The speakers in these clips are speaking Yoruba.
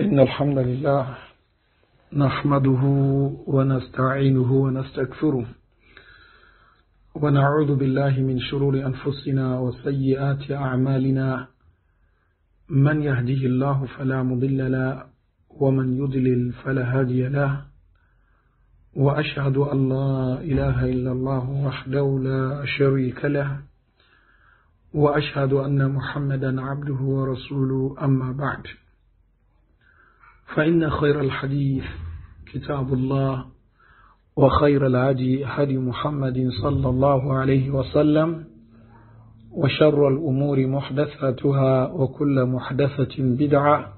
إن الحمد لله نحمده ونستعينه ونستغفره ونعوذ بالله من شرور أنفسنا وسيئات أعمالنا من يهده الله فلا مضل له ومن يضلل فلا هادي له وأشهد أن لا إله إلا الله وحده لا شريك له وأشهد أن محمدا عبده ورسوله أما بعد فإن خير الحديث كتاب الله وخير الهدي هدي محمد صلى الله عليه وسلم وشر الأمور محدثاتها وكل محدثة بدعة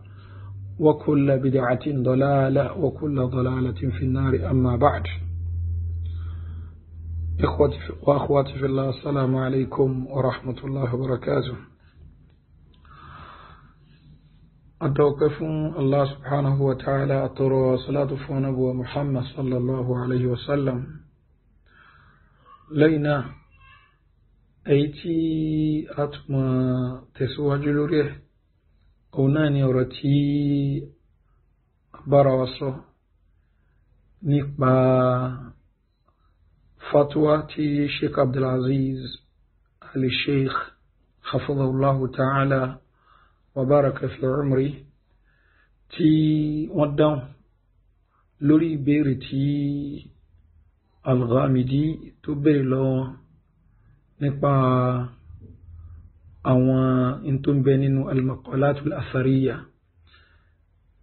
وكل بدعة ضلالة وكل ضلالة في النار أما بعد إخوتي وأخواتي في الله السلام عليكم ورحمة الله وبركاته. أتوقف الله سبحانه وتعالى أترى صلاة فنبوة محمد صلى الله عليه وسلم لينا أيتي أتما تسوى جلوره أوناني ورتي براوسو نقبا فتوى تي شيخ عبد العزيز آل الشيخ حفظه الله تعالى وبارك في عمري تي وداو لوري بيرتي الغامدي تبري لو نقبا àwọn intun bẹ nínú al-maqalat al-athariya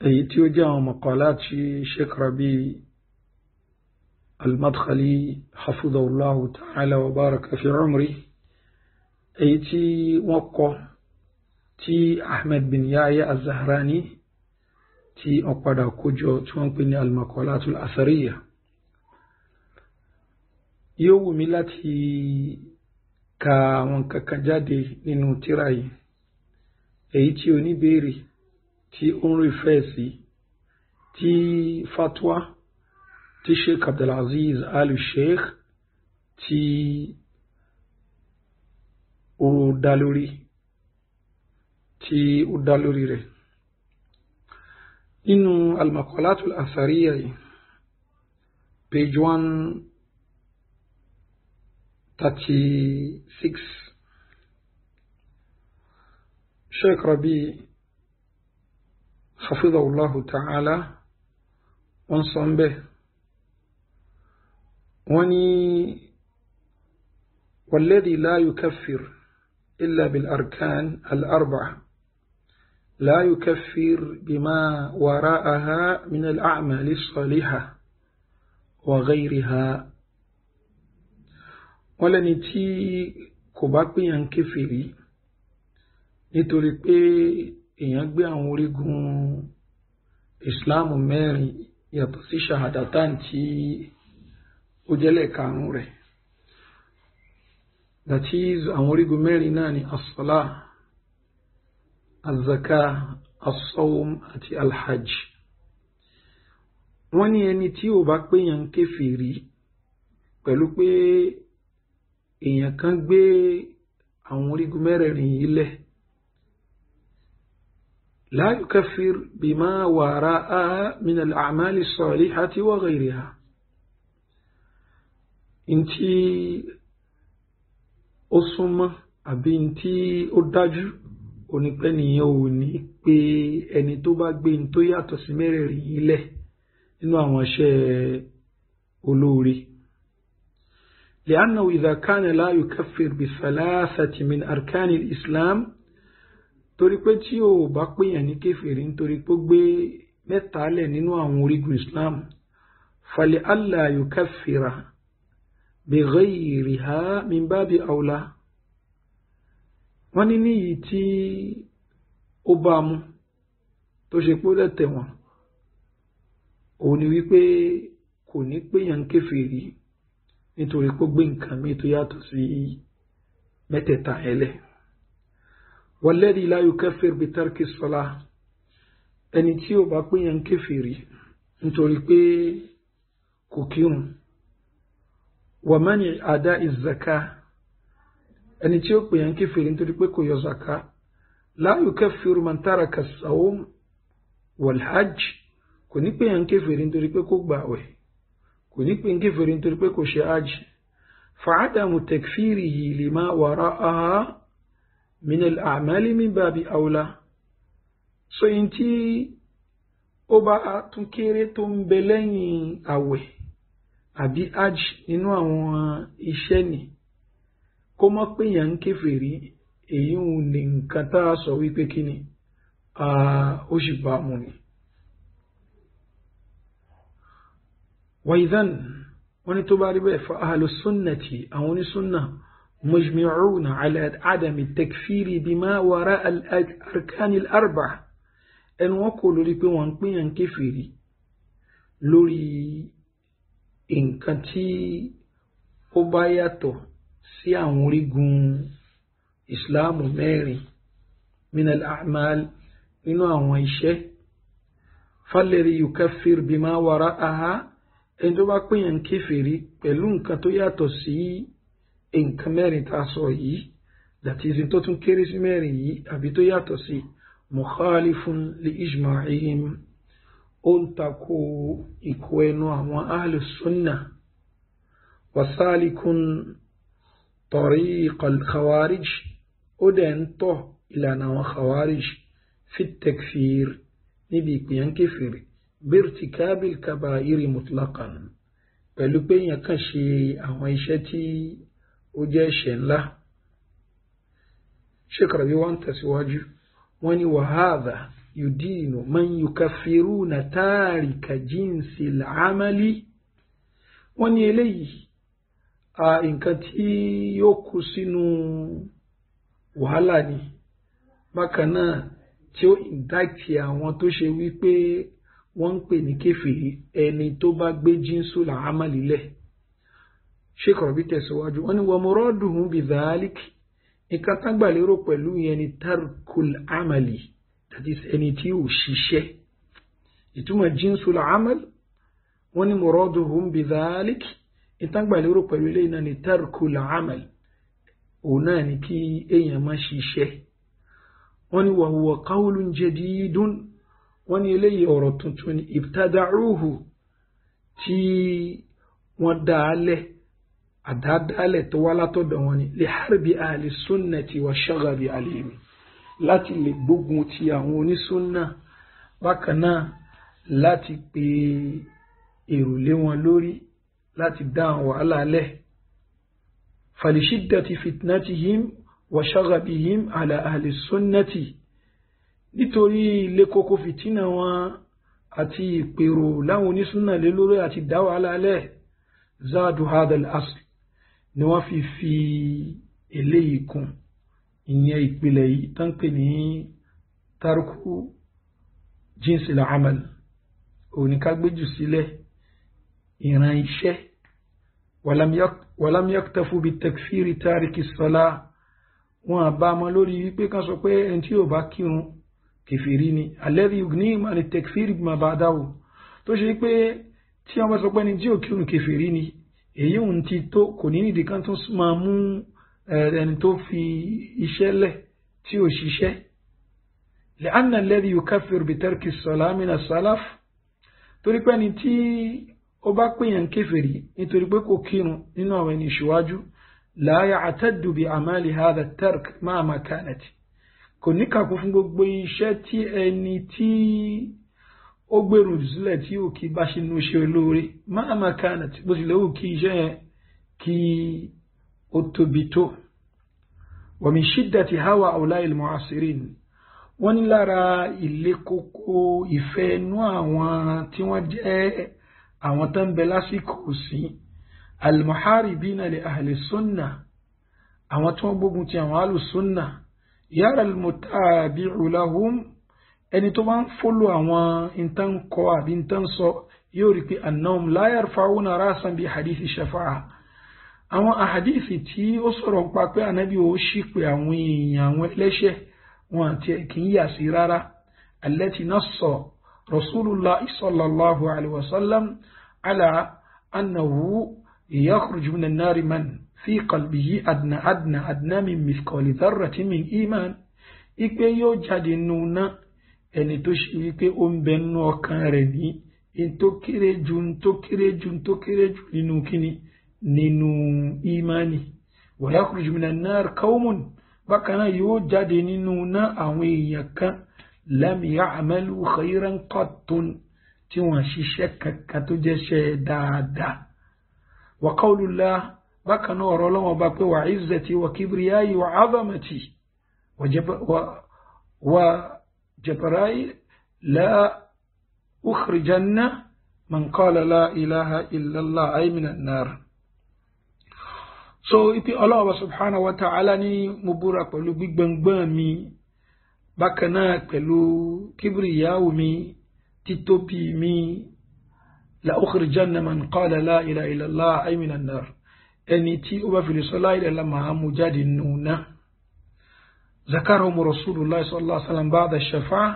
èyí tí ó jẹ́ àwọn maqalat tí Sheikh Rabi al-Madkhali hafidhahullahu ta'ala wa baraka fi umri èyí tí wọ́n kọ tí Ahmed bin Yahya az-Zahrani tí wọ́n padà kójọ tí wọ́n pè ní al-maqalat al-athariya. Yóò wù mí láti ka àwọn kankan jáde nínú tírà yìí èyí tí oníbéèrè tí ó ń rí fẹ́ sí tí fatwa tí Sheikh Abdulaziz Al Sheikh tí ó dá lórí rẹ̀ nínú al-maqalatul athariya yìí page 136 Sheikh Rabi hafidhahullahu ta'ala wọ́n sọ ń bẹ̀ wọ́n ní والذي لا يكفر إلا بالأركان الأربعة لا يكفر بما وراءها من الأعمال الصالحة وغيرها wọ́n lẹ́ni tí kò bá pèyàn kéfèrí nítorí pé èyàn gbé àwọn orígun ìsìláàmù mẹ́rin yàtọ̀ sí ṣahadatan tí ó jẹ́lẹ̀ karùn rẹ̀, that is àwọn orígun mẹ́rin náà ni as-salah, az-zakah, as-sawm àti al-hajj. wọ́n ní ẹni tí ò bá pèyàn kéfèrí pẹ̀lú pé èyàn kan gbé àwọn orígun mẹ́rẹ̀ẹ̀rin yìí lẹ̀, la yukaffir bima wara'aha min al-a'mali as-salihati wa ghayriha. Ntí ó súnmọ́ àbí ntí ó dájú onípẹ́niyàn ò ní pé ẹni tó bá gbé ní tó yàtọ̀ sí mẹ́rẹ̀ẹ̀rin yìí lẹ̀ nínú àwọn iṣẹ́ olóore. لأنه إذا كان لا يكفر بثلاثة من أركان الإسلام torí pé tí ó bá pèyàn ní kéfèrí nítorí pé gbé mẹ́ta lẹ̀ nínú àwọn orígun Islam فلئلا يكفر بغيرها من باب أولى. wọ́n ní níyì tí ó bá mú tó ṣe pé ó lẹ́tẹ̀ wọn òun ni wípé kò ní pèyàn kéfèrí nítorí kó gbé nǹkan mi tó yàtọ̀ sí mẹ́tẹ̀ẹ̀ta ẹlẹ́. walladhi la yukaffir bi tarki as-salah, ẹni tí ó bá pèyàn kéfèrí nítorí pé kò kírun. wa mani ada'i az-zakah, ẹni tí ó pèyàn kéfèrí nítorí pé kò yọ zaka. la yukaffiru man taraka as-sawm wal hajj kò ní pé yàn kéfèrí nítorí pé kò gbààwẹ̀ kò ní pé kéfèrí nítorí pé kò ṣe hajj fa'adamu takfirihi lima wara'aha min al-a'mali min babi awla so yin tí ó bá tún kéré tó ń bẹ lẹ́yìn àwẹ̀ àbí hajj nínú àwọn iṣẹ́ ni kó mọ̀ pé yàn kéfèrí èyí ò ní nǹkan tá a sọ wípé kí ni ó sì bá mu ni. وإذن ونتباري به فأهل السنة أو السنة مجمعون على عدم التكفير بما وراء الأركان الأربع أن وقولوا لكم وانقيا كفيري لوري إن كنتي أباياتو سيان ريقون إسلام ميري من الأعمال إنه أويشه فالذي يكفر بما وراءها ẹni tó bá pèèyàn kéfèrí pẹ̀lú nǹkan tó yàtọ̀ sí nǹkan mẹ́rin tá a sọ yìí dàtí ìsìn tó tún kéré sí mẹ́rin yìí àbí tó yàtọ̀ sí mukhalifun li ijma'ihim ó ń takò ìkó ẹnu àwọn ahlu sunnah wasalikun tariqal khawarij ó dẹ̀ ń tọ̀ ìlànà àwọn khawarij fi takfir níbi ìpèèyàn kéfèrí بارتكاب الكبائر مطلقا pẹ̀lú pé èèyàn kàn ṣe àwọn iṣẹ́ tí ó jẹ́ ẹ̀ṣẹ̀ ńlá Sheikh Rabi wá ń tẹ̀síwájú wọ́n ní وهذا يدين من يكفرون تارك جنس العمل wọ́n ní eléyìí nǹkan tí yóò kó sínú wàhálà ni bákan náà tí ó ìdáìtì àwọn tó ṣe wípé wọ́n ń pè ní kéfèrí ẹni tó bá gbé jínsù làámàlì lẹ̀ Sheikh Rabi tẹ̀síwájú wọ́n ní wa muraduhum bi dhalik nǹkan tán gbà lérò pẹ̀lú yẹn ni tarkul amali that is ẹni tí ò ṣiṣẹ́ ìtumọ̀ jínsù làámàlì wọ́n ní muraduhum bi dhalik nǹkan gbà lérò pẹ̀lú ilé náà ni tarkul amali òun náà ni kí èèyàn má ṣiṣẹ́ wọ́n ní wa huwa qawlun jadidun wọ́n ní eléyìí ọ̀rọ̀ tuntun ni ibtada'uhu tí wọ́n dáálẹ̀ àdádálẹ̀ tó wá látọ̀dọ̀ wọn ni li harbi ahli sunnati wa shaghabi alayhim láti lè gbógun ti àwọn onísúnnà bákan náà láti pe èrò lé wọn lórí láti dá àwọn wàhálà lẹ̀ falishiddati fitnatihim wa shaghabihim ala ahli sunnati nítorí ilé kókó fìtínà wọn àti ìpèrò láwọn onísúnnà lé lórí àti dá wàhálà lẹ̀ zadu hadal asl ni wọ́n fi eléyìí kún ìyẹn ìpìlẹ̀ yìí tán pè ní tarku jinsi al-amal òní ká gbéjù sílẹ̀ ìran iṣẹ́ walam yaktafu bi takfiri tariki salah wọn àbá mọ́ lórí wípé kan sọ pé ẹni tí ò bá kírun kèfèrí ni alladhi yughnihim an at-takfir bima ba'dahu tó ṣe pé tí wọ́n bá sọ pé ẹni tí ò kírun kèfèrí ni èyí òun ti tó kò ní ìdí kan tó máa mú ẹni tó fi iṣẹ́ lẹ̀ tí ò ṣiṣẹ́ li'anna alladhi yukaffir bi tarki as-salah min as-salaf torí pé ẹni tí ó bá pèèyàn kèfèrí nítorí pé kò kírun nínú àwọn ẹni ìṣíwájú la ya'taddu bi amali hadha at-tark ma'a ma kanat kò ní kàkún fún gbogbo iṣẹ́ tí ẹni tí ó gbèrú sílẹ̀ tí ò kí bá ṣe nú ṣe olóore ma'a ma kanat bó tilẹ̀ ó kí iṣẹ́ yẹn kí ó tóbi tó wa min shiddati hawa awla'il mu'asirin wọ́n ní lára ilé kókó ìfẹ́ inú àwọn tí wọ́n jẹ́ àwọn tó ń bẹ lásìkò sí al-muharibina li ahli sunnah àwọn tó ń gbógun ti àwọn ahlu sunnah yara al-mutabi'u lahum ẹni tó bá ń fọ́lọ̀ àwọn intan kọ àbí intan sọ yóò rí pé annahum la yarfa'una rasan bi hadithi shafa'a àwọn ahadithi tí ó sọ̀rọ̀ ń pa pé ànábì ó ṣì pé àwọn èèyàn àwọn ẹlẹ́ṣẹ̀ wọn àti kì í yà sí rárá allati nassa rasulullah sallallahu alaihi wasallam ala annahu yakhruju min an-nar man fi qalbihi adna min mithqali dharratin min iman ipe yóò jáde nuna ẹni tó ṣe wípé ó ń bẹ nínú ọkàn rẹ̀ ní in tó kéré jù nínú kíni nínú ìmánì. wa yakhruju minan nar qawmun bákan náà yóò jáde nínú náà àwọn èèyàn kan lam ya'malu khayran qattun tí wọ́n ṣiṣẹ́ kankan tó jẹ́ ṣe dáadáa. wa qawlullah bákan náà ọ̀rọ̀ Ọlọ́hun bá pé wa izzati wa kibriyai wa azamati wa jabrai la ukhrijanna man qala la ilaha illallah ay minan nar. So ipi Allah subhanahu wa ta'ala ní mo búra pẹ̀lú gbígbọ̀ngbọ̀n mi bákan náà pẹ̀lú kibriyahu mi títóbi mi la ukhrijanna man qala la ilaha illallah ay minan nar ẹni tí ó bá fi lè sọ la ilaha illallah máa mú jáde nínú náà. ذكرهم رسول الله صلى الله عليه وسلم بعد الشفاعة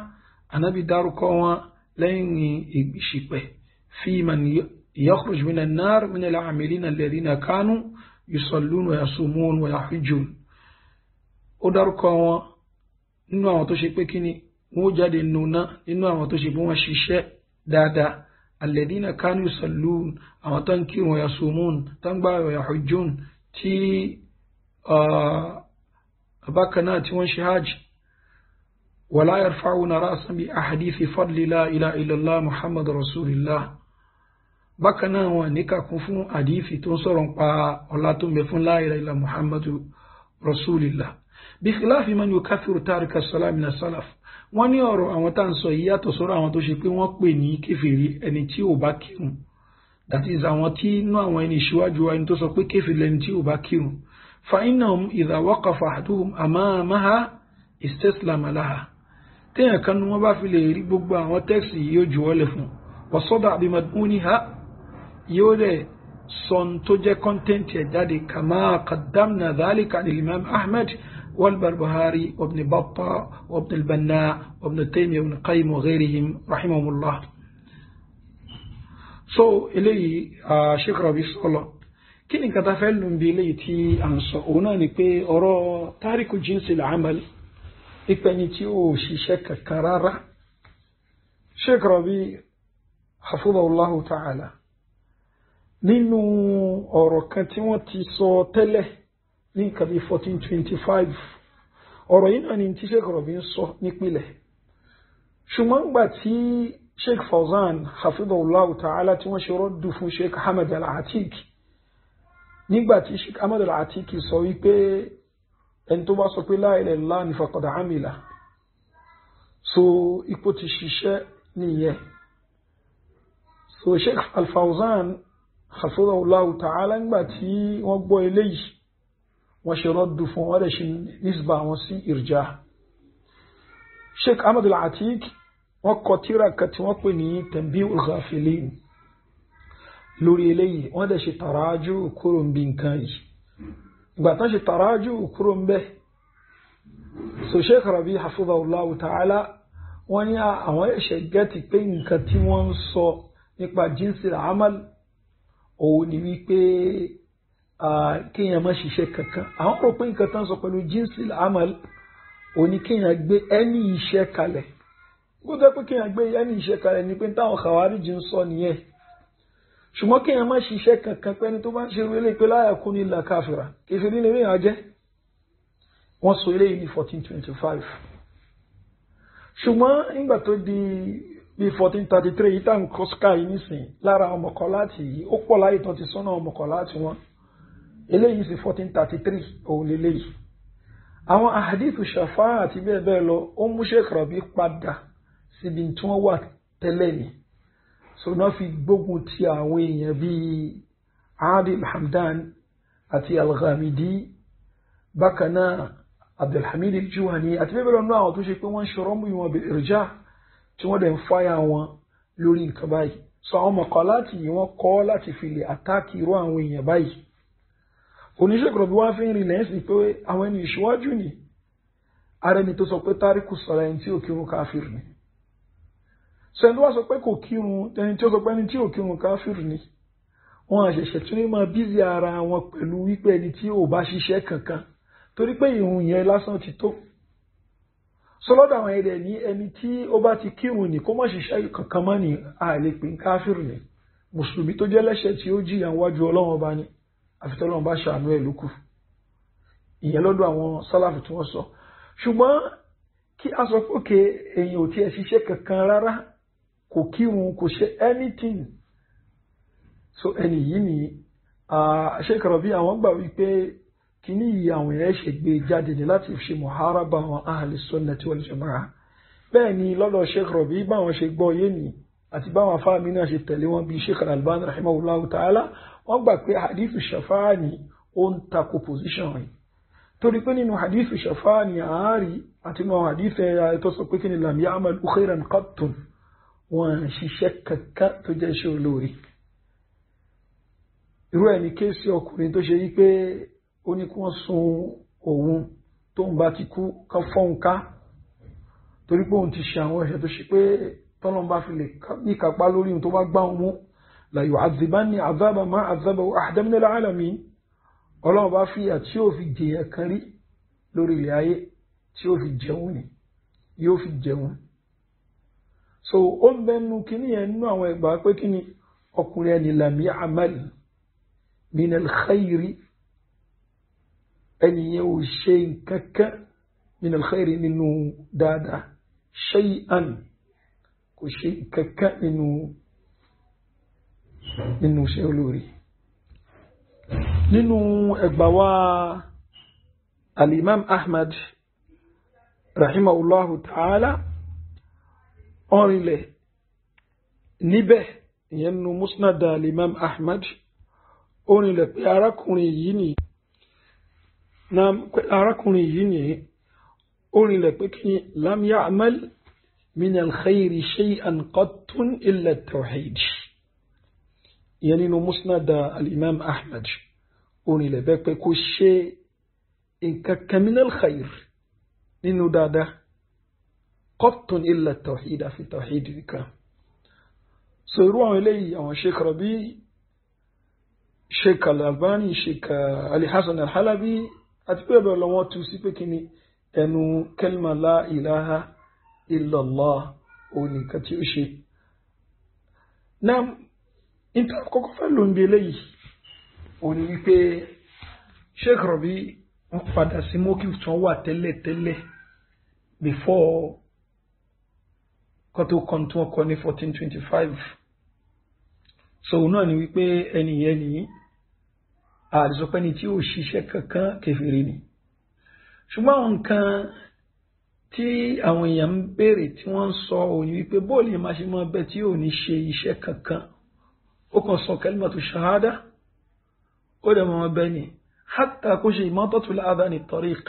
النبي داركوا لين يشبه في من يخرج من النار من العاملين الذين كانوا يصلون ويصومون ويحجون وداركوا nínú àwọn tó ṣe pé kíni wọ́n jáde nínú náà nínú àwọn tó ṣe pé wọ́n ṣiṣẹ́ dáadáa الذين كانوا يصلون àwọn tó ń kírun ويصومون tó ń gbààwẹ̀ ويحجون tí بكنا تونش حاج ولا يرفعون رأسا بأحاديث فضل لا إله إلا الله محمد رسول الله بكنا ونكا كفون حديث تنصر الله تنبفون لا إله إلا محمد رسول الله بخلاف من يكثر تارك الصلاة من السلف wọ́n ní ọ̀rọ̀ àwọn tá ń sọ yìí yàtọ̀ sọ́rọ̀ àwọn tó ṣe pé wọ́n pè ní kèfèrí ẹni tí ò bá kírun, that is àwọn tí inú àwọn ẹni ìṣíwájú ẹni tó sọ pé kèfèrí ẹni tí ò bá kírun. فإنهم إذا وقف أحدهم أمامها استسلم لها تيا كانوا ما في لي ريبوبا وتكسي يجولفون وصدع بمضمونها يولي صن توجه كونتنت يجادي كما قدمنا ذلك عن الإمام أحمد والبربهاري وابن بطة وابن البناء وابن تيمية وابن القيم وغيرهم رحمهم الله. So إلي شيخ ربي صلى الله kí ni nǹkan tá fẹ́ lò ń bi eléyìí tí à ń sọ òun náà ni pé ọ̀rọ̀ tariku jinsi al-amal ìpẹ́ni tí ó ṣiṣẹ́ kankan rárá. Sheikh Rabi hafidhahullahu ta'ala nínú ọ̀rọ̀ kan tí wọ́n ti sọ tẹ́lẹ̀ ní nǹkan bí 1425 ọ̀rọ̀ yìí náà ni tí Sheikh Rabi ń sọ nípìnlẹ̀, ṣùgbọ́n gbà tí Sheikh Fawzan hafidhahullahu ta'ala tí wọ́n ṣe rọ́dù fún Sheikh Ahmad al-Atiq nígbàtí Sheikh Ahmad al-Atiqi sọ wípé ẹni tó bá sọ pé la ilaha illallah ní faqad amila, so ipò ti ṣiṣẹ́ nìyẹn. So Sheikh al-Fawzan hafidhahullahu ta'ala nígbàtí wọ́n gbọ́ eléyìí wọ́n ṣe rọ́dù fún wọ́n rẹ̀ ṣe nísbà wọn sí irja. Sheikh Ahmad al-Atiqi wọ́n kọ tírà kan tí wọ́n pè ní Tanbihul Ghafilin lórí eléyìí wọ́n dẹ̀ ṣe tàrájú kúrò ń bí nǹkan yìí. ìgbà tán ṣe tàrájú kúrò ń bẹ́, so Sheikh Rabi hafidhahullahu ta'ala wọ́n ní àwọn ẹ̀ṣẹ̀ gẹ́tì pé nǹkan tí wọ́n ń sọ nípa jinsi amal òun ni wípé kéèyàn má ṣiṣẹ́ kankan. àwọn rò pé nǹkan tán sọ pẹ̀lú jinsi amal òun ni kéèyàn gbé ẹni iṣẹ́ kalẹ̀. gbọ́dọ̀ pé kéèyàn gbé ẹni iṣẹ́ kalẹ̀ ni pé táwọn Khawarij ń sọ nìyẹn, ṣùgbọ́n kí èèyàn má ṣiṣẹ́ kankan pẹ́ni tó bá ń ṣe eré pé la yakunu illa kafira kèfèrí lè rí àjẹ́. wọ́n sọ eré yìí ní 1425, ṣùgbọ́n nígbà tó di bí 1433 yìí tá n kọ́ sky yìí nísìn lára ọmọkọ láti yìí ó pọ̀ láyé tán ti sọ́nà ọmọkọ láti wọn eléyìí sí 1433 òun lélẹ́yìí. àwọn ahadithu shafa àti bẹ́ẹ̀ bẹ́ẹ̀ lọ ó mú Sheikh Rabi padà síbi tí wọ́n wà tẹ́lẹ̀ ni. so náà fi gbógun ti àwọn èèyàn bíi Adil Hamdan àti Al-Ghamidi bákan náà Abdulhamid al-Juhani àti bẹ́ẹ̀ bẹ́ẹ̀ lọ àwọn tó ṣe pé wọ́n ń ṣọ̀rọ̀ mú ìwọ̀n bil irja tí wọ́n dẹ̀ ń fáyà wọn lórí nǹkan báyìí. so àwọn maqalati yìí wọ́n kọ́ láti fi lè àtàkì irú àwọn èèyàn báyìí. oníṣẹ́ kọ̀rọ̀ bí wọ́n fi ń rí lẹ́yìn sí pé àwọn ẹni ìṣíwájú ni ara ẹni tó sọ pé tariku sọ̀rọ̀ ẹni tí ò kírun káfíìr ni. sẹ́ni wá sọ pé kò kírun ẹni tí ó sọ pé ẹni tí ò kírun káfíìr ni. wọ́n àṣẹ̀ṣẹ̀ tún ní máa bízì ara wọn pẹ̀lú wípé ẹni tí ò bá ṣiṣẹ́ kankan torí pé ìhun yẹn lásán ti tó. sọlọ́dọ̀ àwọn ẹ̀rẹ̀ ní ẹni tí ó bá ti kírun ní kó má ṣiṣẹ́ kankan mọ́ ní àlè pé káfíìrì ni mùsùlùmí tó jẹ́ lẹ́ṣẹ̀ tí ó jìyà wájú ọlọ́run ọba ni àfitọ́lọ́run bá ṣàánú ẹ̀ lókù ìyẹn lọ́dọ̀ àwọn sálàfù tí wọ́n sọ. ṣùgbọ́n kí a sọ pé òkè èèyàn ò tiẹ̀ ṣiṣẹ́ kankan rárá kò kírun kò ṣe anything so ẹni yìí ni Sheikh Rabi àwọn gbà wípé kíní yìí àwọn èèyàn ṣe gbé jáde ní láti ṣe muharaba àwọn ahli sunnati wal jamaa. bẹ́ẹ̀ ni lọ́dọ̀ Sheikh Rabi báwọn ṣe gbọ́ yé ni àti báwọn afáàmì náà ṣe tẹ̀lé wọn bí Sheikh Al-Albani rahimahullahu ta'ala wọ́n gbà pé hadithu shafa'a ni ó ń takò position rẹ̀ torí pé nínú hadithu shafa'a ni àárí àti nínú hadithu tó sọ pé kí ni lam ya'mal khairan qattun wọn ṣiṣẹ́ kankan tó jẹ́ iṣẹ́ olóore. irú ẹ̀ ní kéèsì ọkùnrin tó ṣe yí pé ó ní kí wọ́n sun òun tó ń bá ti kú ká fọ́n ká torí pé òun ti ṣe àwọn ẹ̀ṣẹ̀ tó ṣe pé tọ́lọ́n bá fi lè ní kápá lórí ohun tó bá gbá wọn la yu'adhibanni 'adhaban ma 'adhabahu ahadan min al-'alamin ọlọ́run bá fi àti yóò fi jèèyàn kan rí lórí ilẹ̀ ayé tí yóò fi jẹun ni yóò fi jẹun. so ó ń bẹnu kíní yẹn nínú àwọn ẹgbàá pé kíní ọkùnrin ẹni lam ya'mal min al-khayri ẹni yẹn ò ṣe nǹkan kan min al-khayri nínú dáadáa shay'an kò ṣe kankan nínú ṣe olórí. nínú ẹgbàwá al-Imam Ahmad rahimahullahu ta'ala ọ̀rìnlẹ̀ níbẹ̀ ìyẹn nínú musnad al-Imam Ahmad ọ̀rìnlẹ̀ pé arákùnrin yìí ni ọ̀rìnlẹ̀ pé kí lam ya'mal من الخير شيئا قط إلا التوحيد يعني مسند الإمام أحمد أوني لبك كل شيء إن من الخير إنه دادا قط إلا التوحيد في التوحيد ذكا سيروح إليه أو شيخ ربي شيخ الألباني شيخ علي حسن الحلبي أتبع لو توسيبكني أنه كلمة لا إله illallah òní kan tí ó ṣe. Náà níta kọ́kọ́ fẹ́ ló ń bí eléyìí òní wípé Sheikh Rabi wọ́n padà sí mokif tí wọ́n wà tẹ́lẹ̀ before kọ́tò kan tí wọ́n kọ́ ní 1425. so náà ni wípé ẹni yẹn ní àdìsọ́pẹ́ni tí ó ṣiṣẹ́ kankan kèfèrí ni. ṣùgbọ́n àwọn nǹkan tí àwọn èèyàn ń béèrè tí wọ́n ń sọ òní wípé bóòlù yẹn máa ṣe mọ́ bẹ́ẹ̀ tí ò ní ṣe iṣẹ́ kankan ó kàn sọ kalimatu shahada ó dẹ̀ mọ́ bẹ́ẹ̀ ni hatta kó ṣe imatatul adha ni tariq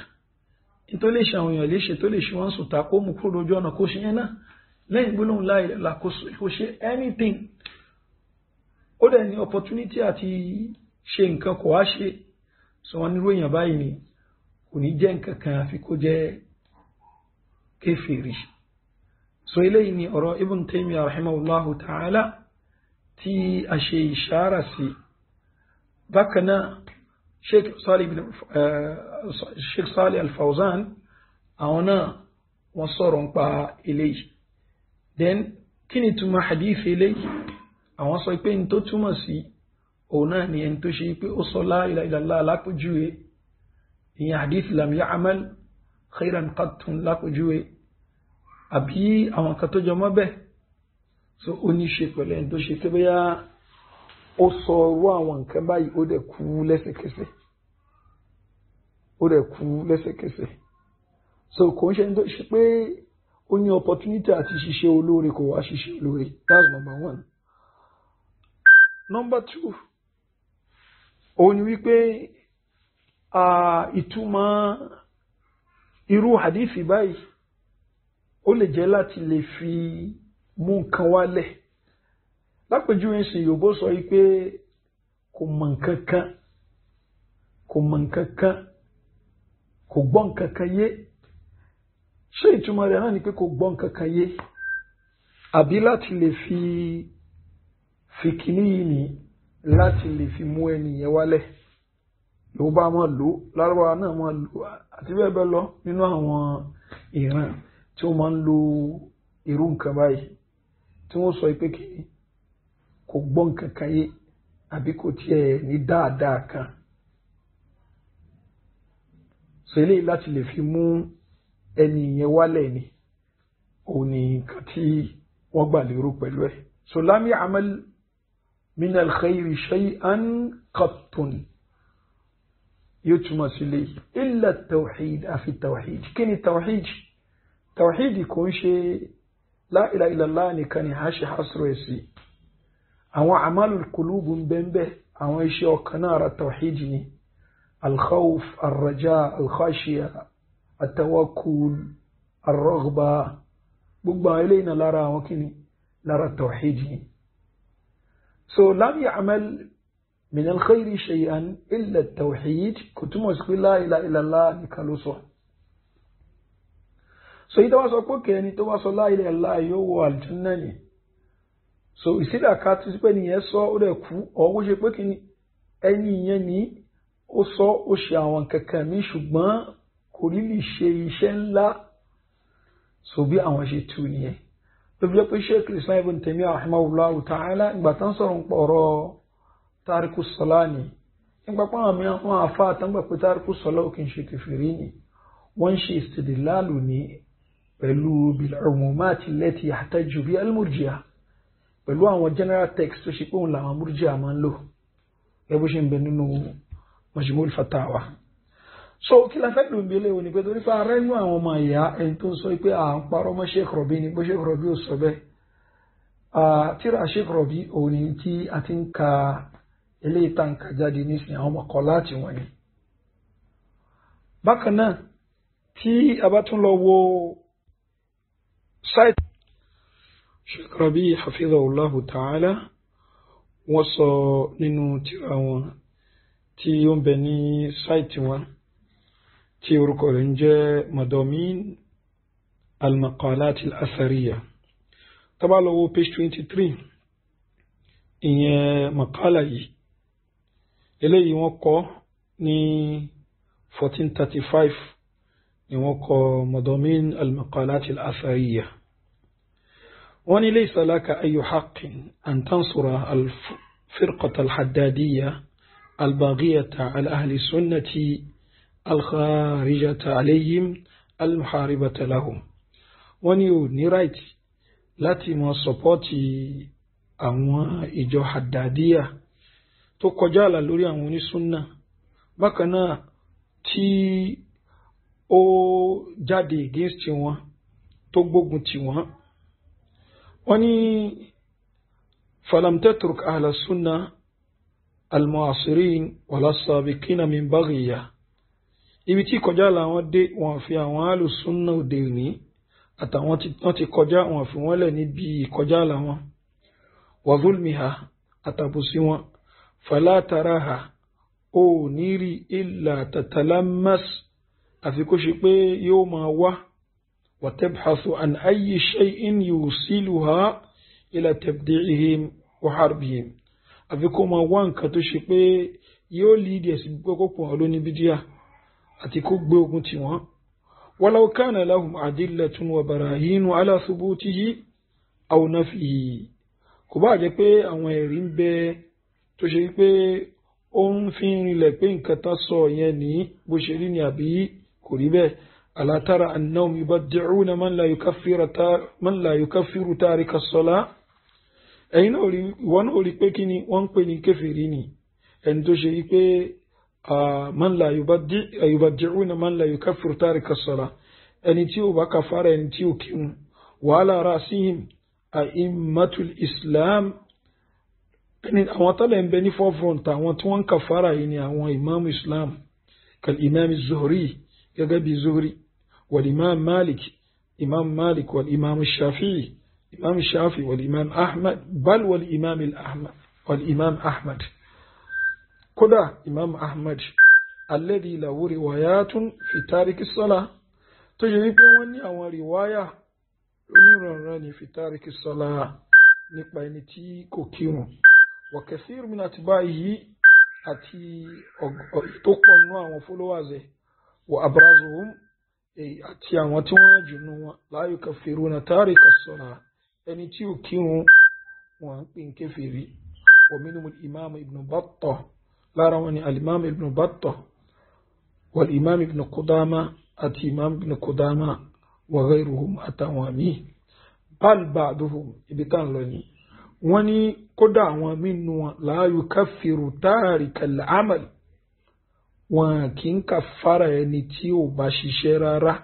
tó lè ṣe àwọn èèyàn léṣe tó lè ṣe wọ́n sùtà kó mú kúrò lójú ọ̀nà kó ṣe yẹn náà lẹ́yìn gbólóhùn la ilaha illallah kó ṣe anything ó dẹ̀ ní opportunity àti ṣe nǹkan kò wá ṣe sọ wọn nírú èèyàn báyìí ni kò ní jẹ́ nǹkan kan àfi kó jẹ́ kéfèrí. so eléyìí ni ọ̀rọ̀ Ibn Taymiyyah rahimahullahu ta'ala tí a ṣe ìṣára sí. bákan náà Sheikh Salih al-Fawzan àwọn náà wọ́n sọ̀rọ̀ nípa eléyìí. then kí ni túmọ̀ hadith eléyìí àwọn sọ pé ní tó túmọ̀ sí òun náà ni ẹni tó ṣe pé ó sọ la ilaha illallah lápòjúwe ìyẹn hadith lam ya'mal khairan qattun lápòjúwe àbí àwọn kan tó jọ mọ́ bẹ́ẹ̀ so ó ní ṣe pẹ̀lú ẹni tó ṣe pé bóyá ó sọ orú àwọn nǹkan báyìí ó dẹ̀ kú lẹ́sẹ̀kẹsẹ̀ so kò ń ṣe ẹni tó ṣe pé ó ní opportunity àti ṣiṣẹ́ olóore kò wá ṣiṣẹ́ olóore. That's number one. Number two òun ni wípé ìtumọ̀ irú hadithi báyìí ó lè jẹ́ láti lè fi mú nǹkan wálẹ̀. lápèjúwe ń sìn Yorùbá sọ wípé kò mọ̀ nǹkan kan kò gbọ́ nǹkan kan yé. ṣé ìtumọ̀ rẹ̀ náà ni pé kò gbọ́ nǹkan kan yé àbí láti lè fi kìíní yìí ní láti lè fi mú ẹnìyẹn wálẹ̀. Yorùbá máa lò Lárúbáwá náà máa lò àti bẹ́ẹ̀ bẹ́ẹ̀ lọ nínú àwọn ìran tí wọ́n máa ń lo irú nǹkan báyìí tí wọ́n sọ pé kí kò gbọ́ nǹkan kan yé àbí kò tiẹ̀ ní dáadáa kan. So eléyìí láti lè fi mú ẹni yẹn wálẹ̀ ni òun ni nǹkan tí wọ́n gbà lérò pẹ̀lú ẹ̀. So lam ya'mal min al-khayri shay'an qattun yóò túmọ̀ sí lè illa tawhid àfi tawhid. Kí ni tawhid? Tawhid kò ń ṣe la ilaha illallah nìkan ni a ṣe hasro ẹ̀ sí. àwọn amalul qulubu ń bẹ́ẹ̀ àwọn iṣẹ́ ọkàn náà ara tawhid ni. الخوف الرجاء الخشية التوكل الرغبة gbogbo إلينا lára àwọn kíni lára tawhid ni. So lam ya'mal min al-khayri shay'an illa at-tawhid kò túmọ̀ sí pé la ilaha illallah nìkan ló sọ. So ìtawà sọ pé kẹ́ni tó bá sọ la ilaha illallah yóò wọ aljanna ni. So ìsídà ká tó sí pé nìyẹn sọ ó dẹ̀ kú ọ̀wọ́ ṣe pé kíni ẹni yẹn ní ó sọ ó ṣe àwọn kankan mi ṣùgbọ́n kò rí lè ṣe iṣẹ́ ńlá. So bí àwọn ṣe tú nìyẹn ló fi jẹ́ pé Sheikh Islam Ibn Taymiyyah rahimahullahu ta'ala ìgbà tán sọ̀rọ̀ ń pọ̀rọ̀ tariku sọlá ni nígbà pé àwọn mìíràn wọn àfa àtàǹgbà pé tariku sọlá ò kì í ṣe kèfèrí ni wọ́n ń ṣe istidlalu ní pẹ̀lú bil umumati allati yahtaju biha al-murji'ah pẹ̀lú àwọn general text tó ṣe pé òun làwọn murji'ah máa ń lò ẹ bó ṣe ń bẹ nínú Majmu'ul Fatawa. So kí la fẹ́ lò ń bí eléwo ni pé torí pé ara inú àwọn ọmọ ìyá ẹni tó ń sọ pé à ń parọ́ mọ́ Sheikh Rabi ni bó Sheikh Rabi ò sọ bẹ́ẹ̀. Tíra Sheikh Rabi òun ni tí a ti ń ka eléyìí tá ń ka jáde nísìnyí àwọn ọmọkọ láti wọn ni. Bákan náà tí a bá tún lọ wo sáìtì Sheikh Rabi hafidhahullahu ta'ala wọ́n sọ nínú tíra wọn tí ó ń bẹ ní sáìtì wọn tí orúkọ rẹ̀ ń jẹ́ Madamin al-Maqalat al-Athariya. Tá bá lọ wo page 23 ìyẹn maqala yìí eléyìí wọ́n kọ ní 1435 ni wọ́n kọ Madamin al-Maqalat al-Athariya. wọ́n ní laysa laka ayyu haqqin an tansura al-firqata al-haddadiyya al-baghiyata ala ahli sunnati al-kharijata alayhim al-muharibata lahum. wọ́n ní ò ní right láti mọ sọpọ́tì àwọn ìjọ haddadiyya tó kọjá àlà lórí àwọn onísúnnà bákan náà tí ó jáde against wọn tó gbógun tì wọ́n. wọ́n ní falam tatruk ahla sunna al-mu'asirin wala sabiqina min baghiya. ibi tí kọjá àlà wọn dé wọn fi àwọn alùsúnnà òde òní àtàwọn tí wọ́n ti kọjá wọn fi wọ́n lẹ̀ níbi ìkọjá àlà wọn wa zulmiha àtàbùsí wọn fala taraha ó ní rí illa tatalammas àfi kó ṣe pé yóò máa wá wa tabhathu an ayyi shay'in yusiluha ila tabdi'ihim wa harbihim àfi kó máa wá nǹkan tó ṣe pé yóò lídìí sí gbogbo pọ̀ lóní bídíà àti kó gbé ogun tì wọ́n. walau kana lahum adillatun wa barahinu ala thubutihi aw nafihi kò bá jẹ́ pé àwọn ẹ̀rí ń bẹ tó ṣe pé ó ń fi rinlẹ̀ pé nǹkan tá sọ yẹn ní bó ṣe rí ni àbí kò rí bẹ́ẹ̀. ala tara annahum yubaddi'una man la yukaffiru tarika as-salah. ẹ̀yin náà rí ìwọ náà rí pé kí ni wọ́n ń pè ní kèfèrí ni ẹni tó ṣe rí pé yubaddi'una man la yukaffiru tarika as-salah ẹni tí ó bá kàfàrà ẹni tí ó kírun wa ala ra'sihim a'immatul islam ẹni àwọn tọ́lẹ̀ ń bẹ ní forefront àwọn tí wọ́n ń kàfàrà yìí ni àwọn imam islam kal imam zuhri gẹ́gẹ́ bí zuhri wal imam malik wal imam shafi'i wal imam ahmad bal wal imam ahmad kódà imam ahmad alladhi lahu riwayatun fi tariki as-salah tó yẹ wípé wọ́n ní àwọn riwaya onírànràn ní fi tariki as-salah nípa ẹni tí kò kírun. wa kathir min atba'ihi àti tó pọ̀ nú àwọn followers ẹ̀ wa abrazuhum àti àwọn tí wọ́n jù nù wọn la yukaffiruna tarika as-salah ẹni tí ò kírun wọn ń pè ń kèfèrí. wa minhum al-imam ibn Battah lára wọn ni al-imam ibn Battah wal imam ibn Qudama àti imam ibn Qudama wa ghayruhum àtàwọn míì. bal ba'duhum ibi tán lọ ni wọ́n ní kódà àwọn mínú wọn la yukaffiru tarika al-amal wọn kì í kàfàrà ẹni tí ò bá ṣiṣẹ́ rárá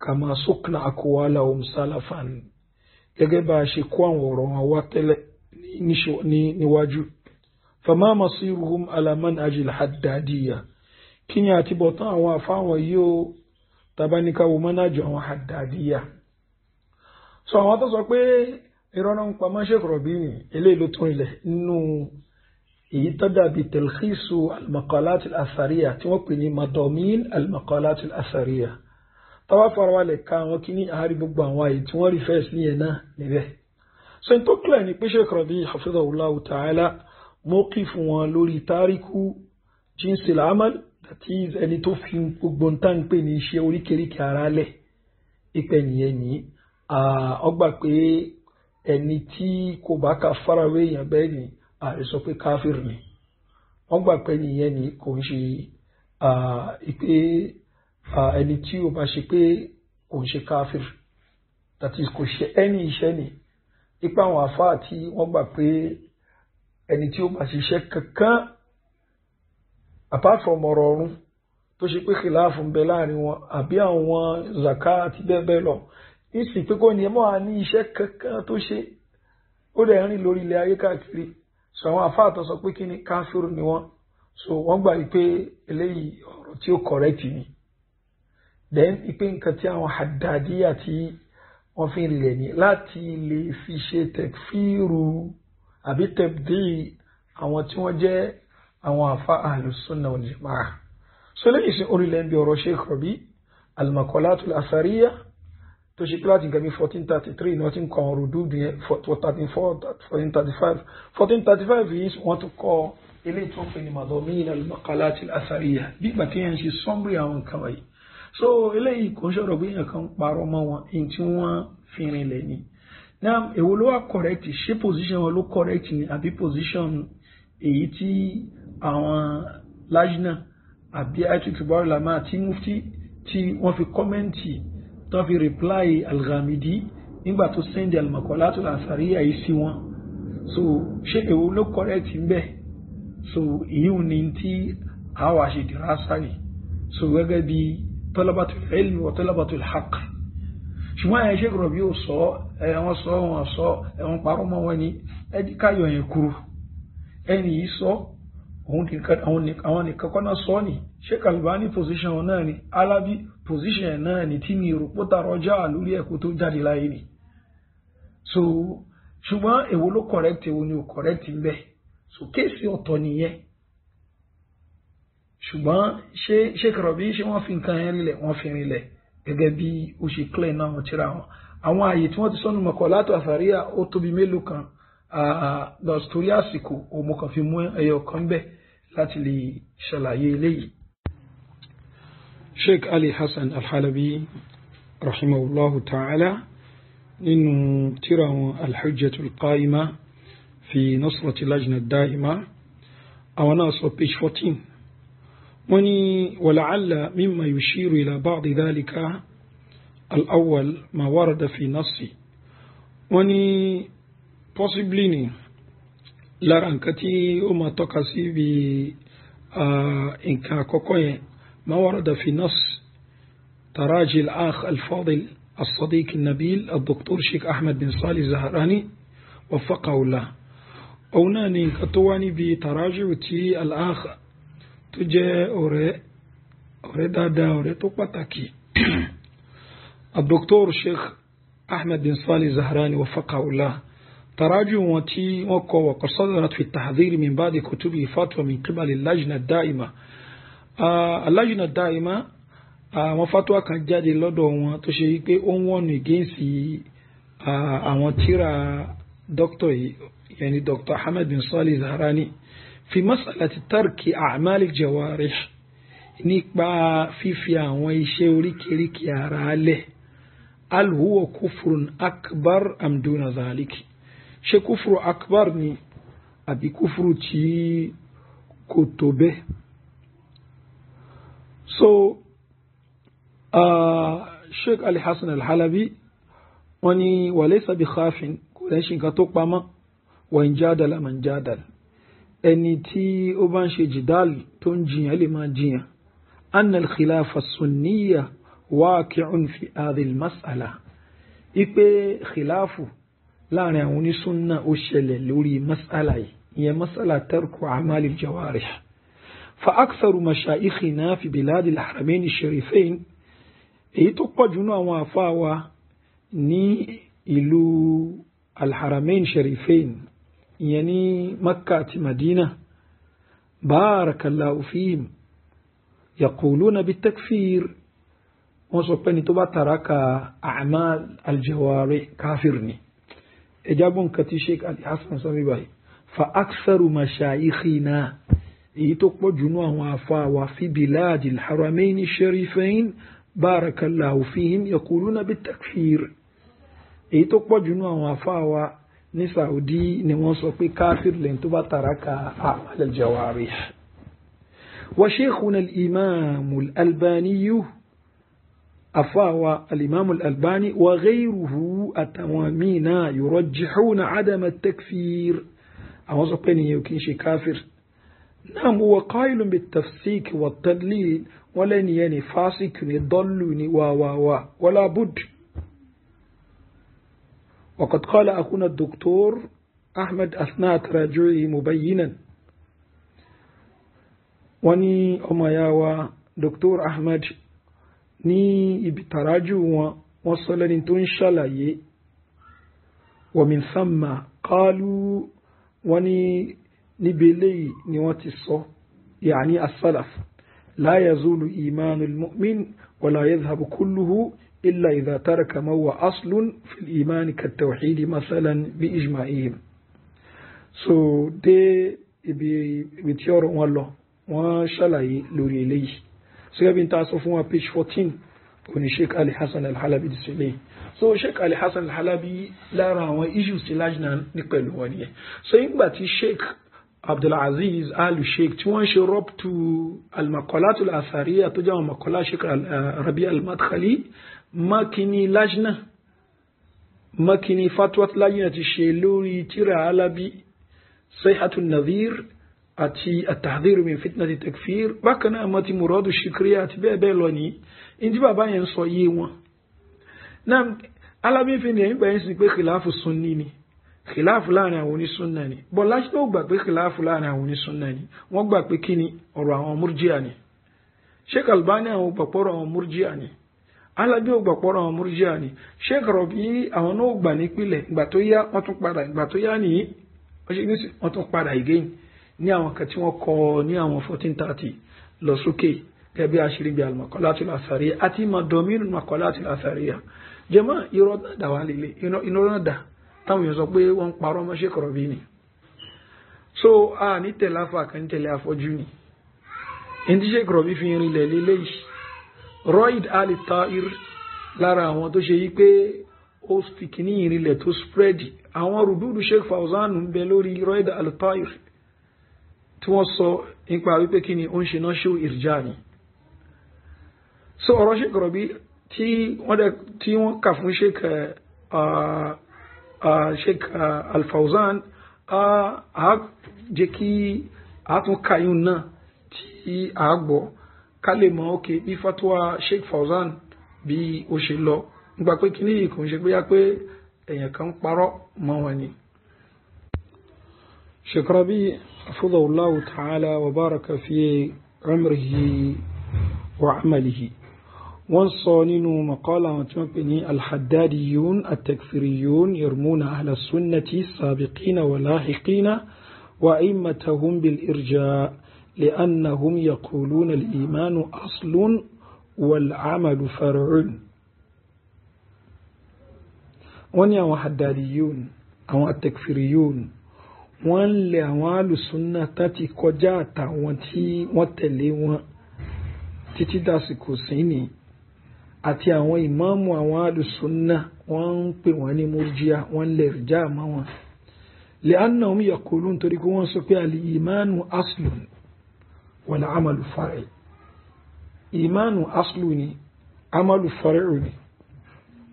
kama sukna aqwalahum salafan gẹ́gẹ́ bá a ṣe kó àwọn ọ̀rọ̀ wọn wá tẹ́lẹ̀ níwájú. fama masiruhum ala manhaj al-haddadiyya kí ni àtibọ̀tán àwọn àfáwọn yóò tabaníkàwò manhaj àwọn haddadiyya. so àwọn tó sọ pé ìrọ́nà ń pa Sheikh Rabi ní eléyìí ló tún ilẹ̀ nínú èyí tó dàbí talkhisu al-maqalat al-athariya tí wọ́n pè ní madamin al-maqalat al-athariya. tàwa farabalẹ̀ ka àwọn kìíní àárí gbogbo àwọn àyè tí wọ́n rí fẹ́ẹ̀sì ní ẹ̀ náà níbẹ̀. so n tó kílẹ̀ ní pé Sheikh Rabi hafidhahullahu ta'ala mawqif wọn lórí tariku jinsil amal that is ẹni tó fi gbogbo ń tán pè ní iṣẹ́ oríkèéríkèé ara lẹ̀ ìpẹ́ nìyẹn ní ọgbà pé ẹni tí kò bá ka farawé èèyàn bẹ́ẹ̀ ni ààrẹ sọ pé káfíìrì ni wọ́n gbà pé nìyẹn ni kò ń ṣe ìpè ẹni tí ó bá ṣe pé kò ń ṣe káfíìrì that is kò ṣe ẹni iṣẹ́ ni ipa àwọn àfáà tí wọ́n gbà pé ẹni tí ó bá ṣiṣẹ́ kankan apart from ọ̀rọ̀ ọ̀run tó ṣe pé kìláàfù ń bẹ láàrin wọn àbí àwọn zaka àti bẹ́ẹ̀ bẹ́ẹ̀ lọ ìsìn pé kò ní ẹ mọ́ ní iṣẹ́ kankan tó ṣe ó dẹ̀ rìn lórí ilẹ̀ ayé káàkiri. so àwọn àfáà tó sọ pé kí ni káfíìrù ni wọ́n so wọ́n gbà pé eléyìí ọ̀rọ̀ tí ó correct ni. then ìpè nǹkan tí àwọn haddadiyya tí wọ́n fi rìnlẹ̀ ní láti lè fi ṣe tekfiru àbí tabdi àwọn tí wọ́n jẹ́ àwọn àfáà ahlus sunnah wal jama'ah. so lẹ́yìn sí orílẹ̀ ń bí ọ̀rọ̀ Sheikh Rabi al-maqalatul athariya tó ṣe pé láti nǹkan bí 1433 ni wọ́n ti ń kọ àwọn rùdúdù yẹn 1435 yìí wọ́n tún kọ ilé tó ń pè ní madamin al-maqalat al-athariya bí ìgbà tí yẹn ń ṣe sọ́mbì àwọn nǹkan wọ̀nyí. so eléyìí kò ń ṣọ̀rọ̀ bí èèyàn kan ń parọ́ mọ́ wọn èyí tí wọ́n fi rinlẹ̀ ni. náà èwo ló wà correct ṣé position wọn ló correct ni àbí position èyí tí àwọn lajna àbí ayatollah kibar ulama àti mufti tí wọ́n fi kọ́mẹ́ǹtì tó fi reply al-Ghamidi nígbà tó send al-maqalatul athariya yìí sí wọn. so ṣé èwo ló correct ń bẹ so ìyún ni tí àwa ṣe dirasa ni so gẹ́gẹ́ bí talabatul ilmi wa talabatul haqq. ṣùgbọ́n ẹ̀ Sheikh Rabi yóò sọ wọ́n sọ ẹ̀wọ̀n parọ́ mọ́ wọn ni ẹ̀dí káyọ̀ yẹn kúrò ẹni yìí sọ àwọn nìkan kọ́nà sọ ni Sheikh Albani position wọn náà ni Alabi position ẹ̀ náà ni tí mi rò pọ́tà rọjá lórí ẹ̀kọ́ tó jáde láyé ni. so ṣùgbọ́n èwo ló correct èwo ni ò correct ń bẹ so kéèsì ọ̀tọ̀ nìyẹn. ṣùgbọ́n ṣé Sheikh Rabi ṣé wọ́n fi nǹkan yẹn rinlẹ̀ wọ́n fi rinlẹ̀ gẹ́gẹ́ bí ó ṣe clear náà wọ́n tíra wọn. àwọn ààyè tí wọ́n ti sọ́nu maqalatul athariya ó tóbi mélòó kan lọ́sítórì àsìkò òun kan fi mú ẹyọ kan bẹ́ẹ̀ láti lè ṣàlàyé eléyìí. Sheikh Ali Hassan Al-Halabi rahimahullahu ta'ala nínú tírà wọn al-Hujjatul Qa'ima fi Nasrati Lajna Da'ima àwọn náà sọ page 14 wọ́n ní wala'alla mimma yushiru ila ba'di dhalika al-awwal ma warada fi nassi wọ́n ní possibly ni lára nǹkan tí ó máa tọ́ka sí bí nǹkan àkọ́kọ́ yẹn ما ورد في نص تراجي الأخ الفاضل الصديق النبيل الدكتور شيخ أحمد بن صالح الزهراني وفقه الله أوناني كتواني بتراجع تي الأخ تجي أوري دادا أوري تقبتكي الدكتور شيخ أحمد بن صالح الزهراني وفقه الله تراجع وتي وقد صدرت في التحذير من بعض كتبه فتوى من قبل اللجنة الدائمة اللجنة الدائمة àwọn fatwa kan jáde lọ́dọ̀ wọn tó ṣe wípé ó ń wọ́n against àwọn tíra dr yìí yani Dr. Ahmed bin Salih Zahrani fi mas'alati tarki a'mal al-jawarih nípa fífi àwọn iṣẹ́ oríkèéríkèé ara lẹ̀ al huwa kufrun akbar am duna zalik, ṣé kúfùrù akbar ni àbí kúfùrù tí kò tó bẹ́ẹ̀. So Sheikh Ali Hassan al-Halabi wọ́n ní walaysa bi khafin, kò lè ṣe nǹkan tó pamọ́, wa in jadala man jadal, ẹni tí ó bá ń ṣe jìdáàlì tó ń jiyàn lè máa jiyàn. anna al-khilafa sunniya waqi'un fi hadhihi al-mas'ala, ipe khilafu láàrin àwọn onísúnnà ó ṣẹlẹ̀ lórí mas'ala yìí, ìyẹn mas'ala tarku a'mal al-jawarih. fa aktharu mashayikhina fi bilad al-haramain al-sharifain, èyí tó pọ̀ jù nínú àwọn àfáà wa ní ìlú al-haramain sharifain, ìyẹn ní Makkah àti Madina, barakallahu fihim, yaquluna bit-takfir, wọ́n sọ pé ní tó bá taraka a'mal al-jawarih káfíìr ni. ẹjábọ̀ nǹkan tí Sheikh Ali Hassan sọ báyìí, fa aktharu mashayikhina, èyí tó pọ̀ jù nínú àwọn àfáà wa fi bilad al-haramain sharifain barakallahu fihim yaquluna bit-takfir, èyí tó pọ̀ jù nínú àwọn àfáà wa ní Saudi ni wọ́n sọ pé káfíìr lẹ́yìn tó bá taraka a'mal al-jawarih. wa sheikhuna al-imam al-albani, أفاوى الإمام الألباني وغيره التوامين يرجحون عدم التكفير، أوصف بني يمكن شي كافر. نعم هو قائل بالتفسيق والتدليل، ولن يعني فاسق يضلني ولا بد. وقد قال أخونا الدكتور أحمد أثناء تراجعه مبينا، وني أما ياوى دكتور أحمد ní ibi tàrájù wọn sọ lẹ́ni tó ń ṣàlàyé. wa min thamma qalu, wọ́n ní níbi eléyìí ni wọ́n ti sọ, yàní as-salaf la yazulu imanul mu'min wa la yadhhabu kulluhu illa idha taraka ma huwa aslun fil iman kat-tawhid masalan bi ijma'ihim. So dé ibi tí ọ̀rọ̀ wọn lọ, wọ́n ṣàlàyé lórí eléyìí. سيبين تعصفوا page 14 وني شيخ علي حسن الحلبي دسلي. So Sheikh Ali Hassan al-Halabi lára àwọn issues tí lajna ní pẹ̀lú wọn ni. So ìgbà tí Sheikh Abdul Aziz al-Sheikh tí wọ́n ṣe rabtu al-maqalat al-athariya tó jẹ́ àwọn maqalat Sheikh Rabi al-Madkhali, makini lajna, makini fatwa lajna ti ṣe lórí tírà Halabi Sayhatu an-Nadhir àti at-tahdhir min fitnati takfir, bákan náà àmọ́ ti Muradu Shikriya àti bẹ́ẹ̀ bẹ́ẹ̀ lọ ní ìdí bàbá yẹn sọ yé wọn. Náà Halabi fi ní ẹ̀yìn bẹ̀rẹ̀ sí pé khilafu sunni ni, khilafu láàrin àwọn onísúnnà ni, bọ́ láti tó gbà pé khilafu láàrin àwọn onísúnnà ni, wọ́n gbà pé kí ni ọ̀rọ̀ àwọn murji'a ni. Sheikh Albani àwọn gbàpọ̀rọ̀ àwọn murji'a ni, Halabi ò gbàpọ̀rọ̀ àwọn murji'a ni, Sheikh Rabi àwọn náà gbà nípìlẹ̀, ìgbà tó yá wọ́n tún padà, ìgbà tó yá nìyí wọ́n tún padà again ní àwọn kan tí wọ́n kọ ní àwọn 1430 lọ sókè gẹ́gẹ́ àṣírí bí al-maqalatul athariya àti madomin al-maqalatul athariya. Jàmáà irọ́ dà wà lílé, irọ́ dà táwọn èèyàn sọ pé wọ́n parọ́ mọ́ Sheikh Rabi ni. So a ní tẹ̀lé afa kan tẹ̀lé afọ́jú ni. Ìdí Sheikh Rabi fi rin lẹ̀ lílé yìí. Roid al-Tahir lára àwọn tó ṣe yí pé ó fi kìíní ìrìnlẹ̀ tó spread. Àwọn rùdúdù Sheikh Fawzan ń bẹ lórí Roid al-Tahir tí wọ́n sọ nípa wípé kí ni ó ń ṣe náà ṣó ìrìjá ni. So ọ̀rọ̀ Sheikh Rabi tí wọ́n kà fún Sheikh al-Fawzan a jẹ́ kí a tún kàyún náà tí a gbọ́ ká lè mọ̀ ókè bí fatwa Sheikh Fawzan bí ó ṣe lọ nígbà pé kí ní ìkò ń ṣe pé yá pé èèyàn kan parọ́ mọ́ wọn ni. Sheikh Rabi حفظه الله تعالى وبارك في عمره وعمله وانصانين مقالا وتمكني الحداديون التكفيريون يرمون أهل السنة السابقين ولاحقين وأئمتهم بالإرجاء لأنهم يقولون الإيمان أصل والعمل فرع. ونيا وحداديون أو التكفيريون wọ́n lè àwọn alùsùnnà tàti kọjá àtàwọn tí wọ́n tẹ̀lé wọn títí dàsìkò sí ni àti àwọn ìmáàmù àwọn alùsùnnà wọ́n ń pè wọ́n ní murji'a wọ́n lè rìjà mọ́ wọn li'annahum yaqulun torí kí wọ́n sọ pé al-imanu aslun wal amalu far'i imanu aslu ni amalu far'u ni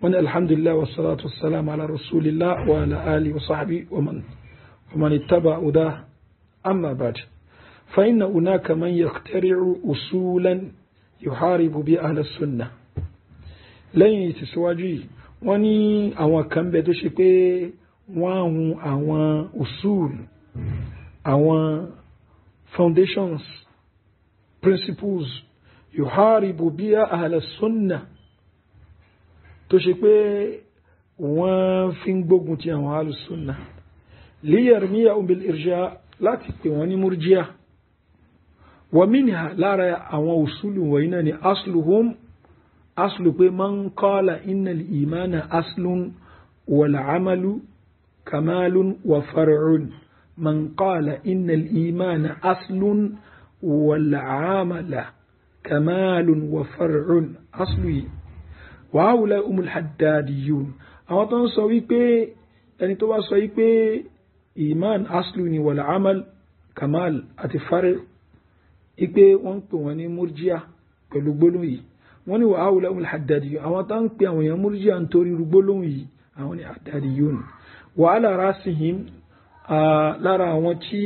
wọ́n ní alhamdulillah wa salatu wassalam ala rasulillah wa ala alihi wa sahbihi wa man ittaba hudah amma ba'd fa inna hunaka man yaqtari'u usulan yuharibu bi ahli sunnah lẹ́yìn ìtìsíwájú yìí wọ́n ní àwọn kan bẹ tó ṣe pé wọ́n hun àwọn usul àwọn foundations principles yuharibu biha ahla sunnah tó ṣe pé wọ́n fi ń gbógun ti àwọn ahlu sunnah liyarmiyahum bil irja láti pè wọ́n ní murji'a wa minha lára àwọn usulu wọ̀nyí náà ni asluhum aslu pé man qala innal imana aslun wal amalu kamalun wa far'un man qala innal imana aslun wal amala kamalun wa far'un aslu wa haula umul haddadiyun àwọn tó ń sọ wípé ẹni tó bá sọ wípé iman aslu ni wal amal kamal àti far' ipe wọ́n pè wọ́n ní murji'a pẹ̀lú gbólóhùn yìí wọ́n ní wa haula umul haddadiyun àwọn tó ń pè àwọn èèyàn murji'a nítorí gbólóhùn yìí àwọn ni haddadiyun wa ala rasihim lára àwọn tí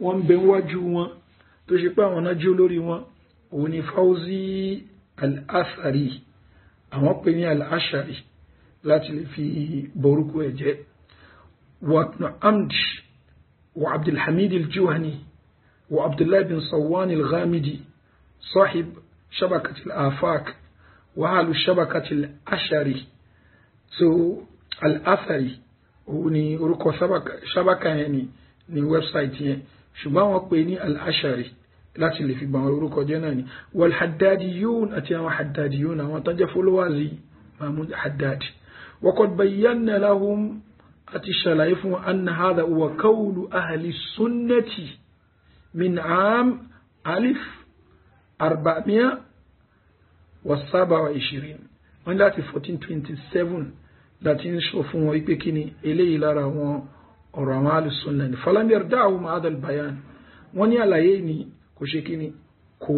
wọ́n bẹ wájú wọn tó ṣe pé àwọn náà jẹ́ olórí wọn òun ni Fawzi al-Athari àwọn pè ní al-Ash'ari láti lè fi borúkú ẹ̀jẹ́ wa Amd wa Abdulhamid al-Juhani wa Abdullah bin Sawwan al-Ghamidi sahib شبكة الآفاق وهالو شبكة الأشعري so الأثري وني orúkọ شبكة يعني ní website yẹn ṣùgbọ́n wọ́n pè ní al-Ash'ari láti lè fi gbàwọn orúkọ jẹ́ náà ni wal-Haddadiyun àti àwọn Haddadiyun àwọn tó jẹ́ followers Mahmud Haddad وقد بينا لهم àti ṣàlàyé fún أن هذا هو قول أهل السنة من عام 427 wọ́n láti 1427 láti ń sọ fún wọn ipé kíni eléyìí lára wọn ọ̀rọ̀ àwọn alùsùnnà ni falam yarda'u hadha al-bayan wọ́n ní àlàyé ni kò ṣe kíni kò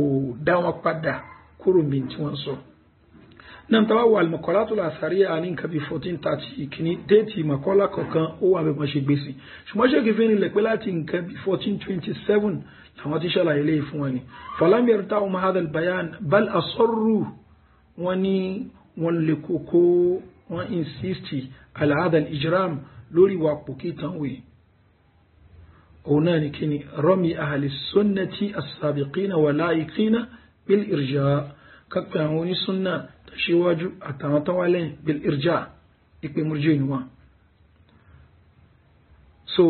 dá wọn padà kúrò bí tí wọ́n sọ náà tàbá wà al-maqalatul athariya ní nǹkan bí 1430 kíní déètì maqala kọ̀ọ̀kan ó wà bẹ́ẹ̀ ṣe gbèsè ṣùgbọ́n ṣe kìí fi nílẹ̀ pé láti nǹkan bí 1427 làwọn ti ṣàlàyé lè fún wọn ni falam yarda'u hadha al-bayan bal asarru wọ́n ní wọ́n lè kókó wọ́n insisti ala hadha al-ijram lórí wa pòkí tanwé òun náà ni kíni rami ahli sunnati as-sabiqina wa laikina bil irja kápẹ́ àwọn onísúnnà tàṣíwájú àtàwọn tánwálẹ̀ bil irja ìpè murji ni wọn so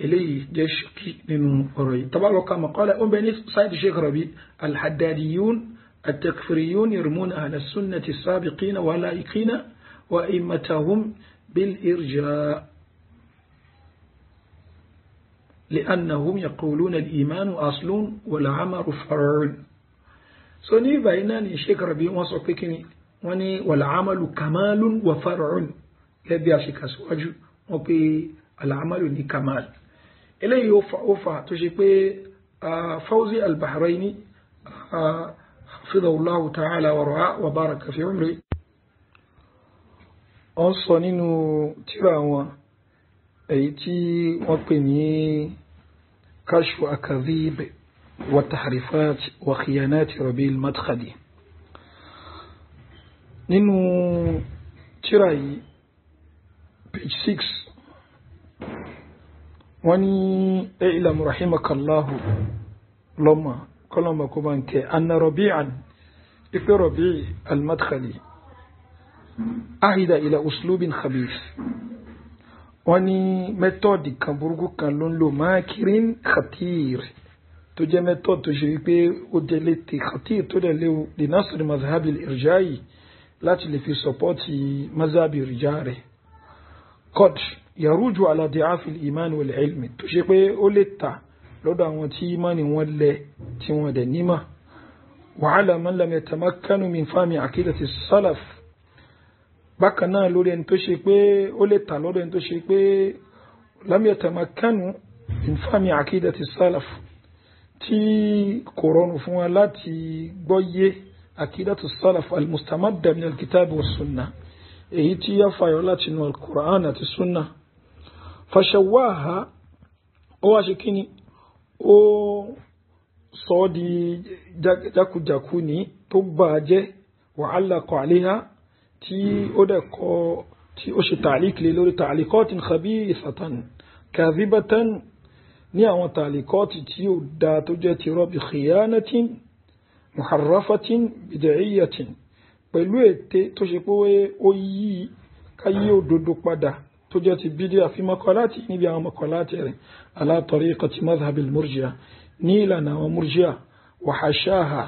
eléyìí jẹ́ ṣókí nínú ọ̀rọ̀ yìí tabalọ́ka maqala ó bẹ ní sáìtì Sheikh Rabi al-Haddadiyun التكفريون يرمون أهل السنة السابقين واللائقين وإمتهم بالإرجاء لأنهم يقولون الإيمان أصل والعمل فرع سوني بينان الشيخ ربي وصفكني وني والعمل كمال وفرع لبي أشيك سواجه وبي العمل ني كمال إليه يوفع تشيكي فوزي البحريني حفظه الله تعالى ورعاه وبارك في عمره أنصنين تراوى أيتي وقني كشف أكاذيب والتحريفات وخيانات ربيع المدخلي نينو تراي page 6 وني اعلم رحمك الله لما كلما كبانك أن ربيعا إف ربيع المدخلي عهد إلى أسلوب خبيث وني ميثود كان برغو كان لون لو ماكرين خطير تجي ميثود تجري ودلتي خطير تدلو لنصر مذهب الإرجاء لا تلي في سبورتي مذهب الرجال قد يروج على ضعاف الإيمان والعلم تجي أولتا lọ́dọ̀ àwọn tí ìmánì wọn lẹ tí wọ́n dẹ̀ nímọ̀ وعلى من لم يتمكن من فهم عقيدة السلف bákan náà lórí ẹni tó ṣe pé ó lè tà lọ́dọ̀ ẹni tó ṣe pé لم يتمكن من فهم عقيدة السلف tí kò rọrùn fún wa láti gbọ́yé عقيدة السلف المستمدة من الكتاب والسنة èyí tí yá fàyọ láti inú al-Qur'an àti sunna فشواها ó wá ṣe kíni ó sọ di jákujàku ní tó bà jẹ́ وعلق عليها tí ó dẹ̀ kọ tí ó ṣe ta'liq lé lórí ta'liqatin khabithatan kadhibatan ní àwọn ta'liqati tí ó dá tó jẹ́ ti rọ́ bi khiyanatin muharrafatin bid'iyatin pẹ̀lú ète tó ṣe pé ó yí káyé òdodo padà tó jẹ́ ti bídíà fi maqalati níbi àwọn maqalati rẹ̀ ala tariqati madhhab al-murji'a ní ìlànà àwọn murji'a wa hashaha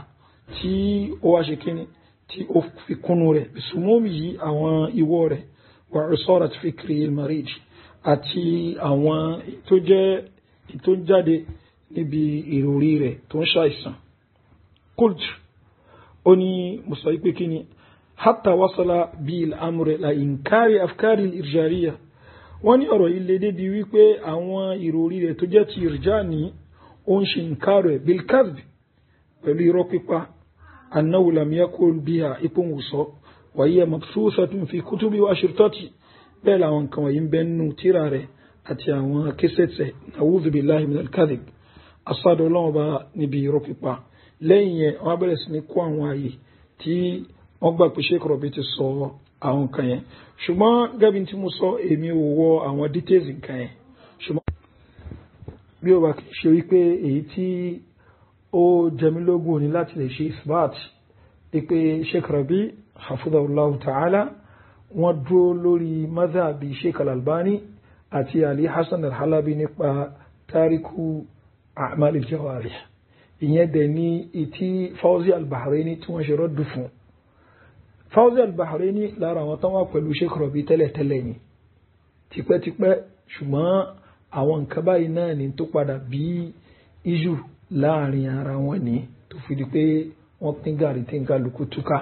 tí ó wá ṣe kíni tí ó fi kúnnú rẹ̀ bisumumi yìí àwọn ìwọ rẹ̀ wa usarat fikri al-marij àti àwọn tó jẹ́ tó jáde níbi ìròrí rẹ̀ tó ń ṣàìsàn qult ó ní musa ipe kíni hatta wasala bil amr la inkari afkari al-irjariya wọ́n ní ọ̀rọ̀ ilé débi wípé àwọn ìròrí rẹ̀ tó jẹ́ ti irja ní ó ń ṣe inkari ẹ̀ bil kadhb pẹ̀lú irọ́ pípa annahu lam yakul biha ipun wuso wa hiya mabsusatun fi kutubi wa shirtati bẹ́ẹ̀ làwọn nǹkan wọ̀nyí ń bẹ nínú tírà rẹ̀ àti àwọn kẹsẹ̀tẹ̀ a'udhu billahi minal kadhib asádọ̀ ọlọ́wọ́ bá níbi irọ́ pípa lẹ́yìn yẹn wọ́n bẹ̀rẹ̀ sí ní kó àwọn ààyè tí wọ́n gbà pé Sheikh Rabi ti sọ àwọn nǹkan yẹn ṣùgbọ́n gẹ́bí tí mo sọ èmi ò wọ àwọn details nǹkan yẹn ṣùgbọ́n bí ó bá kì í ṣe wípé èyí tí ó jẹmílógún ní láti lè ṣe isbat pé Sheikh Rabi hafidhahullahu ta'ala wọ́n dúró lórí madhabi Sheikh Al-Albani àti Ali Hassan Al-Halabi nípa tariku a'mal al-jawarih ìyẹn dẹ̀ ní ìtí Fawzi Al-Bahraini tí wọ́n ṣe rọ́dù fún Fawzi Al-Bahraini lára àwọn tán wà pẹ̀lú Sheikh Rabi tẹ́lẹ̀tẹ́lẹ̀ ni tipẹ́tipẹ́ ṣùgbọ́n àwọn nǹkan báyìí náà ni tó padà bí iṣu láàrin ara wọn ní tó fi di pé wọ́n pín gàrí tí ń kálukú túká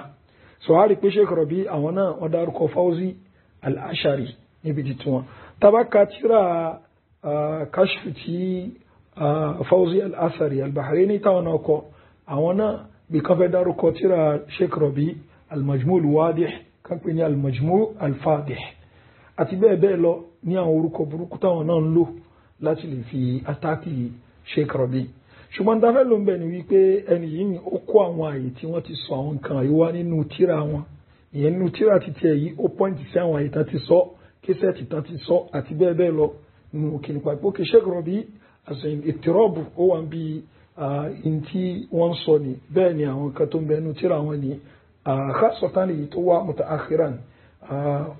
so a rí pé Sheikh Rabi àwọn náà wọ́n dárúkọ Fawzi Al-Ashari níbi títí wọn tabaka tíra kashfu tí Fawzi Al-Athari Al-Bahraini táwọn náà kọ àwọn náà bí kan fẹ́ dárúkọ tíra Sheikh Rabi Al-Majmu' Al-Wadih kan pè ní Al-Majmu' Al-Fadih àti bẹ́ẹ̀ bẹ́ẹ̀ lọ ní àwọn orúkọ burúkú táwọn náà ń lò láti lè fi atáàkì Sheikh Rabi ṣùgbọ́n dáfẹ́ ló ń bẹ̀ ni wípé ẹni yìí ni ó kó àwọn àyè tí wọ́n ti sọ àwọn nǹkan àyíwá nínú tíra wọn ìyẹn nínú tíra ti tiẹ̀ yìí ó pọ́ǹtì sí àwọn àyè tán ti sọ késẹ̀tì tán ti sọ àti bẹ́ẹ̀ bẹ́ẹ̀ lọ nínú òkèlè pàpọ̀ kí Sheikh Rabi àṣẹyìn ìtìrọ́bù ó wà ń bí in tí wọ́n sọ ni bẹ́ẹ̀ ni àwọn kan tó ń bẹ nínú tíra wọn ni khasatan yìí tó wá mutaakhiran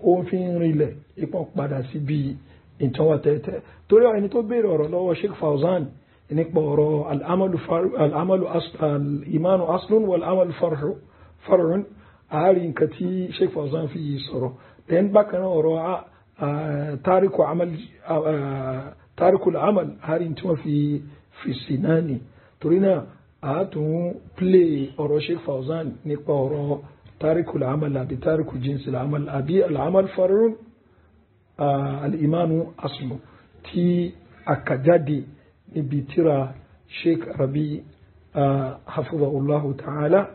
ó ń fi ń rinlẹ̀ ipò padà sí bí ìtàn wa tẹ́tẹ́ torí àwọn ẹni tó béèrè ọ̀rọ̀ lọ́wọ́ Sheikh Fawzan nípa ọ̀rọ̀ al-imanu aslun wal-amalu far'un àárín nǹkan tí Sheikh Fawzan fi sọ̀rọ̀ then bákan náà ọ̀rọ̀ tariku al-amal àárín tí wọ́n fi sí náà ni torí náà àátún play ọ̀rọ̀ Sheikh Fawzan nípa ọ̀rọ̀ tariku al-amal àbí tariku jinsi al-amal àbí al-amal far'un al-imanu aslun tí àkàjáde níbi tíra Sheikh Rabi hafidhahullahu ta'ala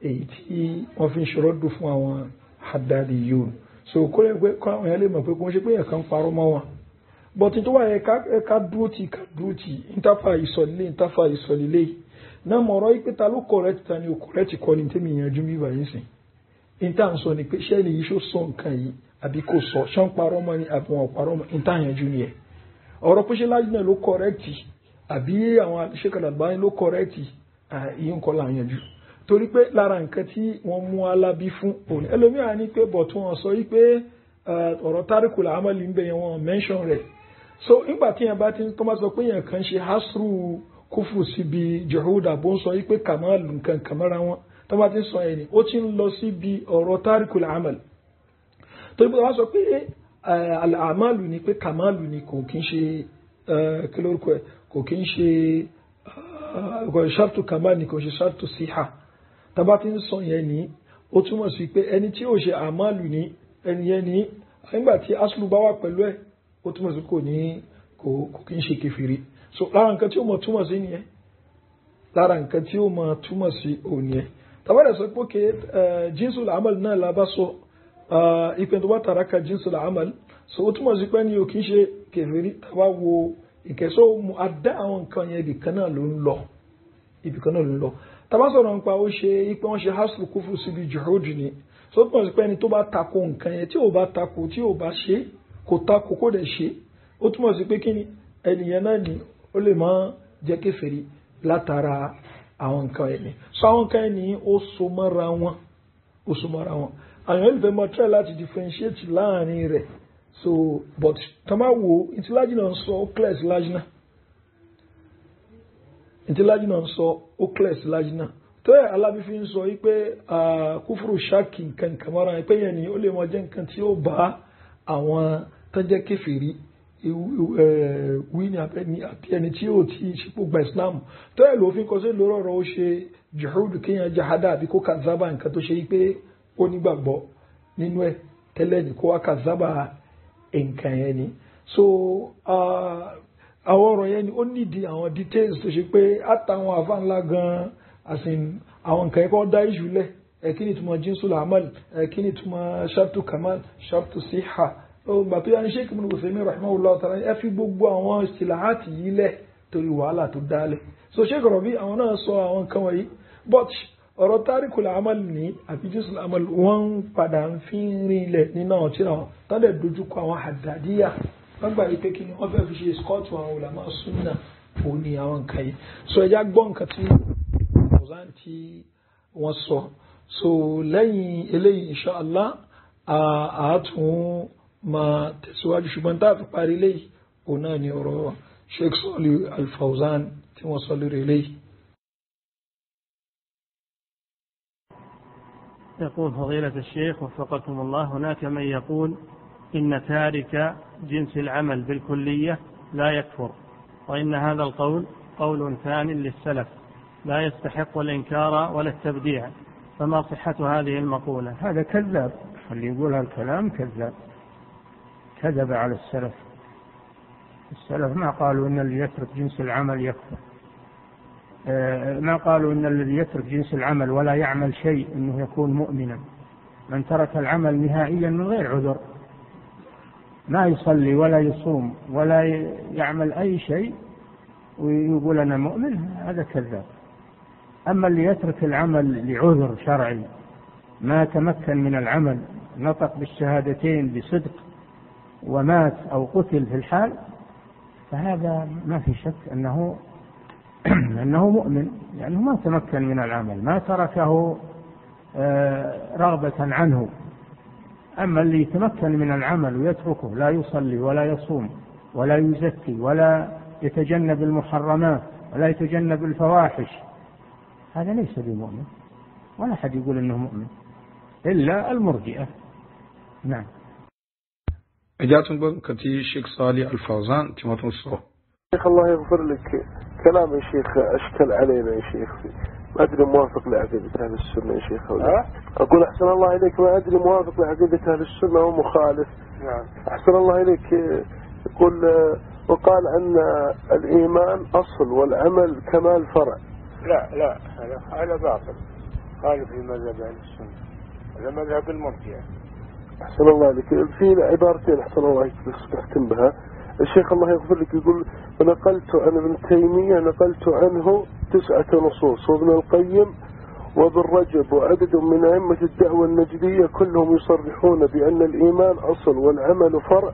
èyí tí wọ́n fi ń ṣòrọ́dù fún àwọn Haddadiyun so kó lè pé kọ́ àwọn ẹlẹ́mọ̀ pé kó ń ṣe pé ẹ̀kan parọ́ mọ́ wọn bọ̀tí tó wà yẹ ká dúró tì ìntàfà ìsọ̀lélé náà mọ̀rọ̀ ìpé ta ló correct ta ni ò correct kọ́ ni tẹ́mi ìyànjú mi báyìí sìn ìntà ń sọ ni pé ṣẹ́ ni yìí ṣó sọ nǹkan yìí àbí kò sọ ṣán parọ́ mọ́ ni àbí wọn parọ́ mọ́ ìntà ìyànjú ni ẹ̀ ọ̀rọ̀ pé ṣe lájú náà ló correct àbí àwọn Sheikh Al-Albani ló correct ìyí nǹkan là ń yanjú torí pé lára nǹkan tí wọ́n mú alábí fún òní ẹlòmíràn ní pé bọ̀ tí wọ́n sọ yí pé ọ̀rọ̀ tarikul amali ń bẹ yẹn wọ́n mention rẹ̀ so nígbà tí yẹn bá ti tó máa sọ pé yẹn kan ṣe hasru kúfù síbi juhuda bó ń sọ yí pé kàmáàlù nǹkan kàmára wọn tó bá ti ń sọ yẹn ni ó ti ń lọ síbi ọ̀rọ̀ tarikul amali torí pé wọ́n sọ pé al-amalu ni pé kàmáàlù ni kò kí ń ṣe kí lórúkọ ẹ̀ kò kí ń ṣe shartu kamal ni kò ṣe shartu siha tàbá tí ń sọ yẹn ní ó túmọ̀ sí pé ẹni tí ó ṣe àmàlù ní ẹni yẹn ní nígbà tí aslu bá wà pẹ̀lú ẹ̀ ó túmọ̀ sí kò kí ń ṣe kèfèrí. So lára nǹkan tí ó mọ̀ túmọ̀ sí nìyẹn, lára nǹkan tí ó mọ̀ túmọ̀ sí òun yẹn. tàbá rẹ̀ sọ pé kí jinsul amal náà lábá sọ ìpín tó bá taraka jinsul amal, so ó túmọ̀ sí pé ní o kì í ṣe kèfèrí. tàbá wo ìkẹsọ́ mu adá àwọn nǹkan yẹn ibìkan náà ló ń lọ. tàbá sọ̀rọ̀ nípa ó ṣe ipé wọ́n ṣe haslu kúfù síbi juhud ni, so ó túmọ̀ sí pé ẹni tó bá tako nǹkan yẹn tí ò bá tako tí ò bá ṣe kò tako kó dẹ̀ ṣe, ó túmọ̀ sí pé kí ni ẹnìyẹn náà ni ó lè máa jẹ́ kèfèrí látara àwọn nǹkan ẹni. so àwọn nǹkan ẹni ó so mọ́ra wọn. àwọn ìlú mọ̀ try láti differentiate láàrin rẹ̀. so but tọ́má wo ìtí lájìnà ń sọ ó clear sí lájìnà, ìtí lájìnà ń sọ ó clear sí lájìnà. tó yẹ alábífí ń sọ wípé kúfùrù ṣáàkì nǹkan kàmọ́ra pé yẹn ni ó lè mọ jẹ́ nǹkan tí ó bá àwọn tó jẹ́ kèfèrí wí ní àbí ẹni tí ó ti ṣípò gba Islam. tó yẹ lófin kọ sí lórí ọ̀rọ̀ ó ṣe juhud kéèyàn jahada àbí kó kazaba nǹkan tó ṣe wípé ó nígbàgbọ́ nínú ẹ̀ tẹ́lẹ̀ ní kó wá kazaba nǹkan yẹn ni. so àwọn ọ̀rọ̀ yẹn ni ó nídìí àwọn details tó ṣe pé àtàwọn àfa ńlá gan-an àwọn nǹkan ẹ̀kọ́ dá ìṣù lẹ̀ kí ni túmọ̀ jinsul amal, kí ni túmọ̀ shartu kamal, shartu siha. gbà tó yá ní Sheikh Ibn Uthaymeen rahimahullah ta'ala ẹ fi gbogbo àwọn istilahati yìí lẹ̀ torí wàhálà tó dálẹ̀. so Sheikh Rabi àwọn náà sọ àwọn nǹkan wọ̀nyí, but ọ̀rọ̀ tarikul amal ní àbí jinsul amal wọ́n padà ń fi rin ilẹ̀ nínú àwọn tíra wọn tọ́lẹ̀ dojúkọ àwọn Haddadiyya wọ́n gbà wípé kí ni wọ́n fẹ́ fi ṣe skọ́ọ̀tù àwọn ulama sunna òun ni àwọn nǹkan yìí. so ẹja gbọ́ nǹkan tí wọ́n sọ. so lẹ́yìn eléyìí inshallah àátún máa tẹ̀síwájú, ṣùgbọ́n tá a fi parí eléyìí òun náà ni ọ̀rọ̀ Sheikh Salih Al Fawzan tí wọ́n sọ lórí eléyìí. يقول فضيلة الشيخ وفقكم الله هناك من يقول إن تارك جنس العمل بالكلية لا يكفر، وإن هذا القول قول ثاني للسلف لا يستحق الإنكار ولا التبديع، فما صحة هذه المقولة؟ هذا كذاب، اللي يقول هالكلام كذاب، كذب على السلف. السلف ما قالوا إن اللي يترك جنس العمل يكفر، ما قالوا إن الذي يترك جنس العمل ولا يعمل شيء إنه يكون مؤمنا. من ترك العمل نهائيا من غير عذر، ما يصلي ولا يصوم ولا يعمل أي شيء ويقول أنا مؤمن، هذا كذاب. أما اللي يترك العمل لعذر شرعي، ما تمكن من العمل، نطق بالشهادتين بصدق ومات أو قتل في الحال، فهذا ما في شك أنه مؤمن، لأنه ما تمكن من العمل، ما تركه رغبة عنه. أما اللي يتمكن من العمل ويتركه، لا يصلي ولا يصوم ولا يزكي ولا يتجنب المحرمات ولا يتجنب الفواحش، هذا ليس بمؤمن، ولا أحد يقول إنه مؤمن إلا المرجئة. نعم. إجازة كتير الشيخ صالح الفوزان كما توصوا. شيخ الله يغفر لك، كلام يا شيخ أشكل علينا يا شيخ، ما أدري موافق لعقيدة أهل السنة يا شيخ ولا أقول أحسن الله إليك، ما أدري موافق لعقيدة أهل السنة ومخالف. نعم. أحسن الله إليك. يقول وقال أن الإيمان أصل والعمل كمال فرع. لا هذا باطل، خالف في مذهب أهل السنة، هذا مذهب المرجئة. أحسن الله إليك. في عبارتين أحسن الله إليك نختم بها. الشيخ الله يغفر لك يقول ونقلت عن ابن تيمية نقلت عنه 9 نصوص، وابن القيم وابن رجب وعدد من أئمة الدعوة النجدية كلهم يصرحون بأن الإيمان أصل والعمل فرع،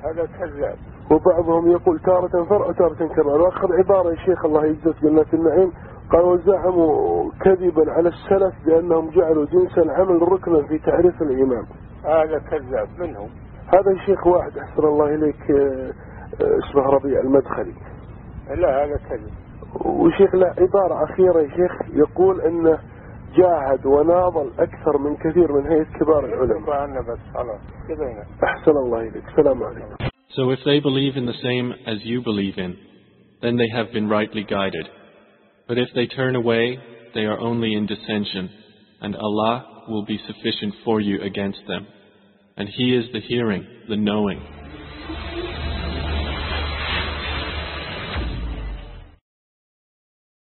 هذا كذاب، وبعضهم يقول تارة فرع وتارة كمال. وآخر عبارة يا شيخ الله يجزاك جنات النعيم، قال وزعموا كذبا على السلف بأنهم جعلوا جنس العمل ركنا في تعريف الإيمان. هذا كذاب منهم. هذا شيخ واحد أحسن الله إليك اسمه ربيع المدخلي. لا هذا كذب. وشيخ لا عبارة أخيرة يا شيخ، يقول إنه جاهد وناضل أكثر من كثير من هيئة كبار العلماء. أحسن الله إليك. السلام عليكم. So if they believe in the same as you believe in, then they have been rightly guided. But if they turn away they are only in dissension, and Allah will be sufficient for you against them. And He is the hearing, the knowing.